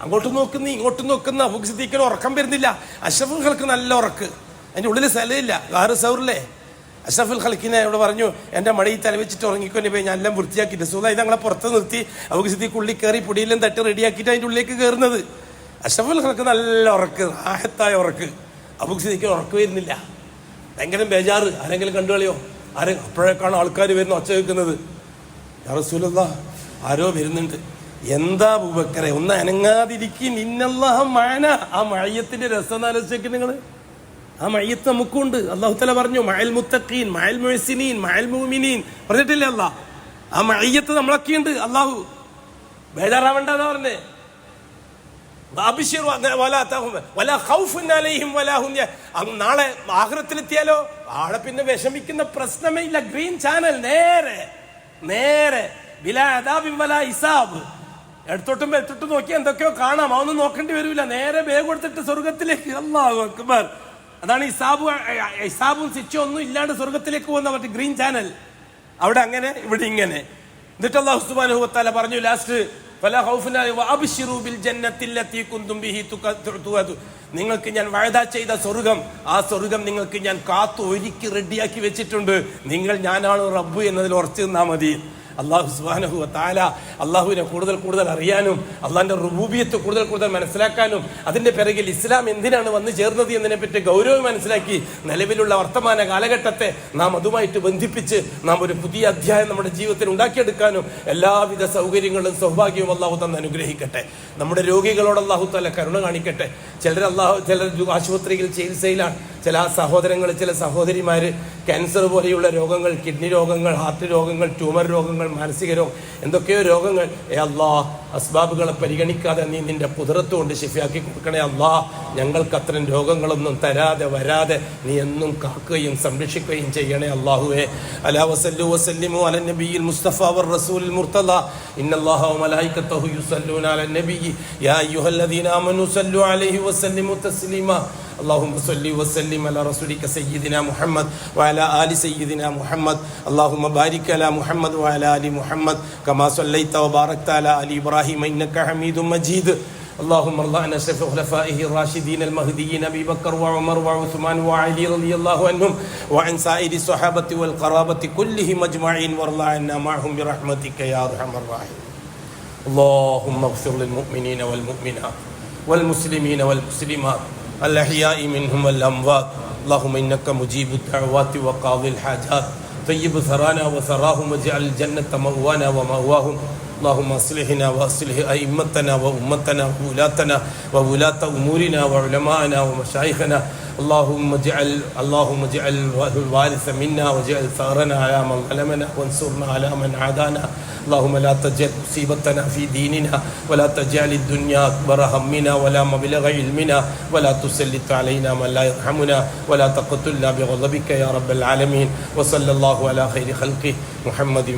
അങ്ങോട്ട് നോക്കുന്ന ഇങ്ങോട്ട് നോക്കുന്ന അബൂബക്കർ സിദ്ദീഖിന് ഉറക്കം വരുന്നില്ല. അഷ്റഫുൽ ഖൽക്ക് നല്ല ഉറക്ക്, അതിൻ്റെ ഉള്ളിൽ സ്ഥലമില്ല. ഗാറ് സൗറില്ലേ, അഷ്റഫുൽ ഖൽക്കിനെ ഇവിടെ പറഞ്ഞു എൻ്റെ മടിയിൽ തലവെച്ചിട്ട് ഉറങ്ങിക്കൊണ്ട് പോയി ഞാൻ എല്ലാം വൃത്തിയാക്കി റസൂലുള്ളാഹി തങ്ങളെ പുറത്ത് നിർത്തി അബൂബക്കർ സിദ്ദീഖ് ഉള്ളിൽ കയറി പൊടിയെല്ലാം തട്ടി റെഡിയാക്കിയിട്ട് അതിൻ്റെ ഉള്ളിലേക്ക് കയറുന്നത്. അഷ്റഫുൽ ഖൽക്ക് നല്ല ഉറക്ക്, റാഹത്തായ ഉറക്ക്. അബൂബക്കർ സിദ്ദീഖിന് ഉറക്ക് വരുന്നില്ല, ഭയങ്കര ബേജാറ്. ആരെങ്കിലും കണ്ടു കളിയോ? അപ്പോഴേക്കാണ് ആൾക്കാർ വരുന്ന ഒച്ച വെക്കുന്നത്. യാ റസൂലല്ലാഹ്, ആരോ വരുന്നുണ്ട്. എന്താ അബൂബക്കറെ, ഒന്ന് അനങ്ങാതിരിക്കും. ഇന്നല്ലാഹ മഅന. ആ മഅയ്യത്തിന്റെ രസം ആലോചിച്ചേക്ക് നിങ്ങൾ. ആ മഅയ്യത്ത് നമുക്കുണ്ട്. അല്ലാഹു തആല പറഞ്ഞു മഅൽ മുത്തഖീൻ മഅൽ മുഹ്സിനീൻ മഅൽ മുഅ്മിനീൻ പറഞ്ഞിട്ടില്ലേ അല്ലാഹ്? ആ മഅയ്യത്ത് നമ്മളൊക്കെ ഉണ്ട്. അല്ലാഹു ബേജാറാവണ്ടെന്നാ പറഞ്ഞേ. നാളെ ആഖിറത്തിലെത്തിയാലോ ആളെ പിന്നെ വിഷമിക്കുന്ന പ്രശ്നമേ ഇല്ല. ഗ്രീൻ ചാനൽ നേരെ ബിലാ അദാബിൻ വലാ ഹിസാബ്. എടുത്തോട്ടും എടുത്തോട്ടും നോക്കി എന്തൊക്കെയോ കാണാം, അതൊന്നും നോക്കേണ്ടി വരില്ല. നേരെ ബേഗ് കൊടുത്തിട്ട് സ്വർഗത്തിലേക്ക്. അല്ലാഹു അക്ബർ. അതാണ് ഹിസാബും ശിക്ഷയും ഒന്നും ഇല്ലാണ്ട് സ്വർഗത്തിലേക്ക് പോകുന്ന മറ്റേ ഗ്രീൻ ചാനൽ. അവിടെ അങ്ങനെ, ഇവിടെ ഇങ്ങനെ. എന്നിട്ട് അല്ലാഹു സുബ്ഹാനഹു വ തആല പറഞ്ഞു ലാസ്റ്റ്, ഫലാ ഖൗഫുൻ അലൈഹിം വഅബ്ശിറൂ ബിൽ ജന്നത്തില്ലതി കുൻതും ബിഹി തുഅദു. നിങ്ങൾക്ക് ഞാൻ വഅദ ചെയ്ത സ്വർഗം, ആ സ്വർഗം നിങ്ങൾക്ക് ഞാൻ കാത്തു ഒരുക്കി റെഡിയാക്കി വെച്ചിട്ടുണ്ട്. നിങ്ങൾ ഞാനാണ് റബ്ബ് എന്നതിൽ ഉറച്ചു നിന്നാൽ മതി. അല്ലാഹു സുബ്ഹാനഹു വ തആല അല്ലാഹുവിനെ കൂടുതൽ അറിയാനും അള്ളാഹിന്റെ റുബൂബിയത്ത് കൂടുതൽ മനസ്സിലാക്കാനും അതിന്റെ പിറകിൽ ഇസ്ലാം എന്തിനാണ് വന്നു ചേർന്നത് എന്നതിനെ പറ്റി ഗൗരവം മനസ്സിലാക്കി നിലവിലുള്ള വർത്തമാന കാലഘട്ടത്തെ നാം അതുമായിട്ട് ബന്ധിപ്പിച്ച് നാം ഒരു പുതിയ അധ്യായം നമ്മുടെ ജീവിതത്തിൽ ഉണ്ടാക്കിയെടുക്കാനും എല്ലാവിധ സൗകര്യങ്ങളും സൗഭാഗ്യവും അല്ലാഹു തന്ന് അനുഗ്രഹിക്കട്ടെ. നമ്മുടെ രോഗികളോട് അല്ലാഹു തആല കരുണ കാണിക്കട്ടെ. ചിലർ ആശുപത്രിയിൽ ചികിത്സയിലാണ്. ചില സഹോദരങ്ങൾ, ചില സഹോദരിമാര് ക്യാൻസർ പോലെയുള്ള രോഗങ്ങൾ, കിഡ്നി രോഗങ്ങൾ, ഹാർട്ട് രോഗങ്ങൾ, ട്യൂമർ രോഗങ്ങൾ, മാനസിക രോഗം, എന്തൊക്കെയോ രോഗങ്ങൾ. അല്ലാഹ്, അസ്ബാബുകളെ പരിഗണിക്കാതെ നീ നിന്റെ കുദറത്ത് കൊണ്ട് ശിഫയാക്കി കൊടുക്കണേ അല്ലാഹ്. ഞങ്ങൾക്ക് അത്തരം രോഗങ്ങളൊന്നും തരാതെ വരാതെ നീ എന്നും കാക്കുകയും സംരക്ഷിക്കുകയും ചെയ്യണേ അല്ലാഹുവേ. അലാ വസല്ലു വസല്ലിമു അലൻ നബിയിൽ മുസ്തഫ വർ റസൂലിൽ മുർത്തദ ഇന്നല്ലാഹ വ മലായികതഹു യുസല്ലൂന അലൻ നബി യാ അയ്യുഹല്ലദീന ആമനു സല്ലു അലൈഹി വസല്ലിമു തസ്ലീമാ. اللهم صل وسلم على رسولك سيدنا محمد وعلى آل سيدنا محمد. اللهم بارك على محمد وعلى آل محمد كما صليت وباركت على آل إبراهيم إنك حميد مجيد. اللهم ارض عن اشرف خلفائه الراشدين المهديين ابي بكر وعمر وعثمان وعلي رضي الله عنهم وعن سائر الصحابه والقرابه كلهم اجمعين وارض عنا معهم برحمتك يا ارحم الراحمين. اللهم اغفر للمؤمنين والمؤمنات والمسلمين والمسلمات الأحياء منهم والأموات. اللهم إنك مجيب الدعوات وقاضي الحاجات. طيب ثرانا وثراهم واجعل الجنة مأوانا ومأواهم. اللهم اصلحنا واصلح أئمتنا وأمتنا وولاة أمورنا وعلماءنا ومشايخنا. اللهم اجعل الوارث منا واجعل ثارنا على من ظلمنا وانصرنا على من عادانا. اللهم لا تجعل مصيبتنا في ديننا ولا تجعل الدنيا أكبر همنا ولا مبلغ علمنا ولا تسلط علينا من لا يرحمنا ولا تقتلنا بغضبك يا رب العالمين. وصلى الله على خير خلقه محمد.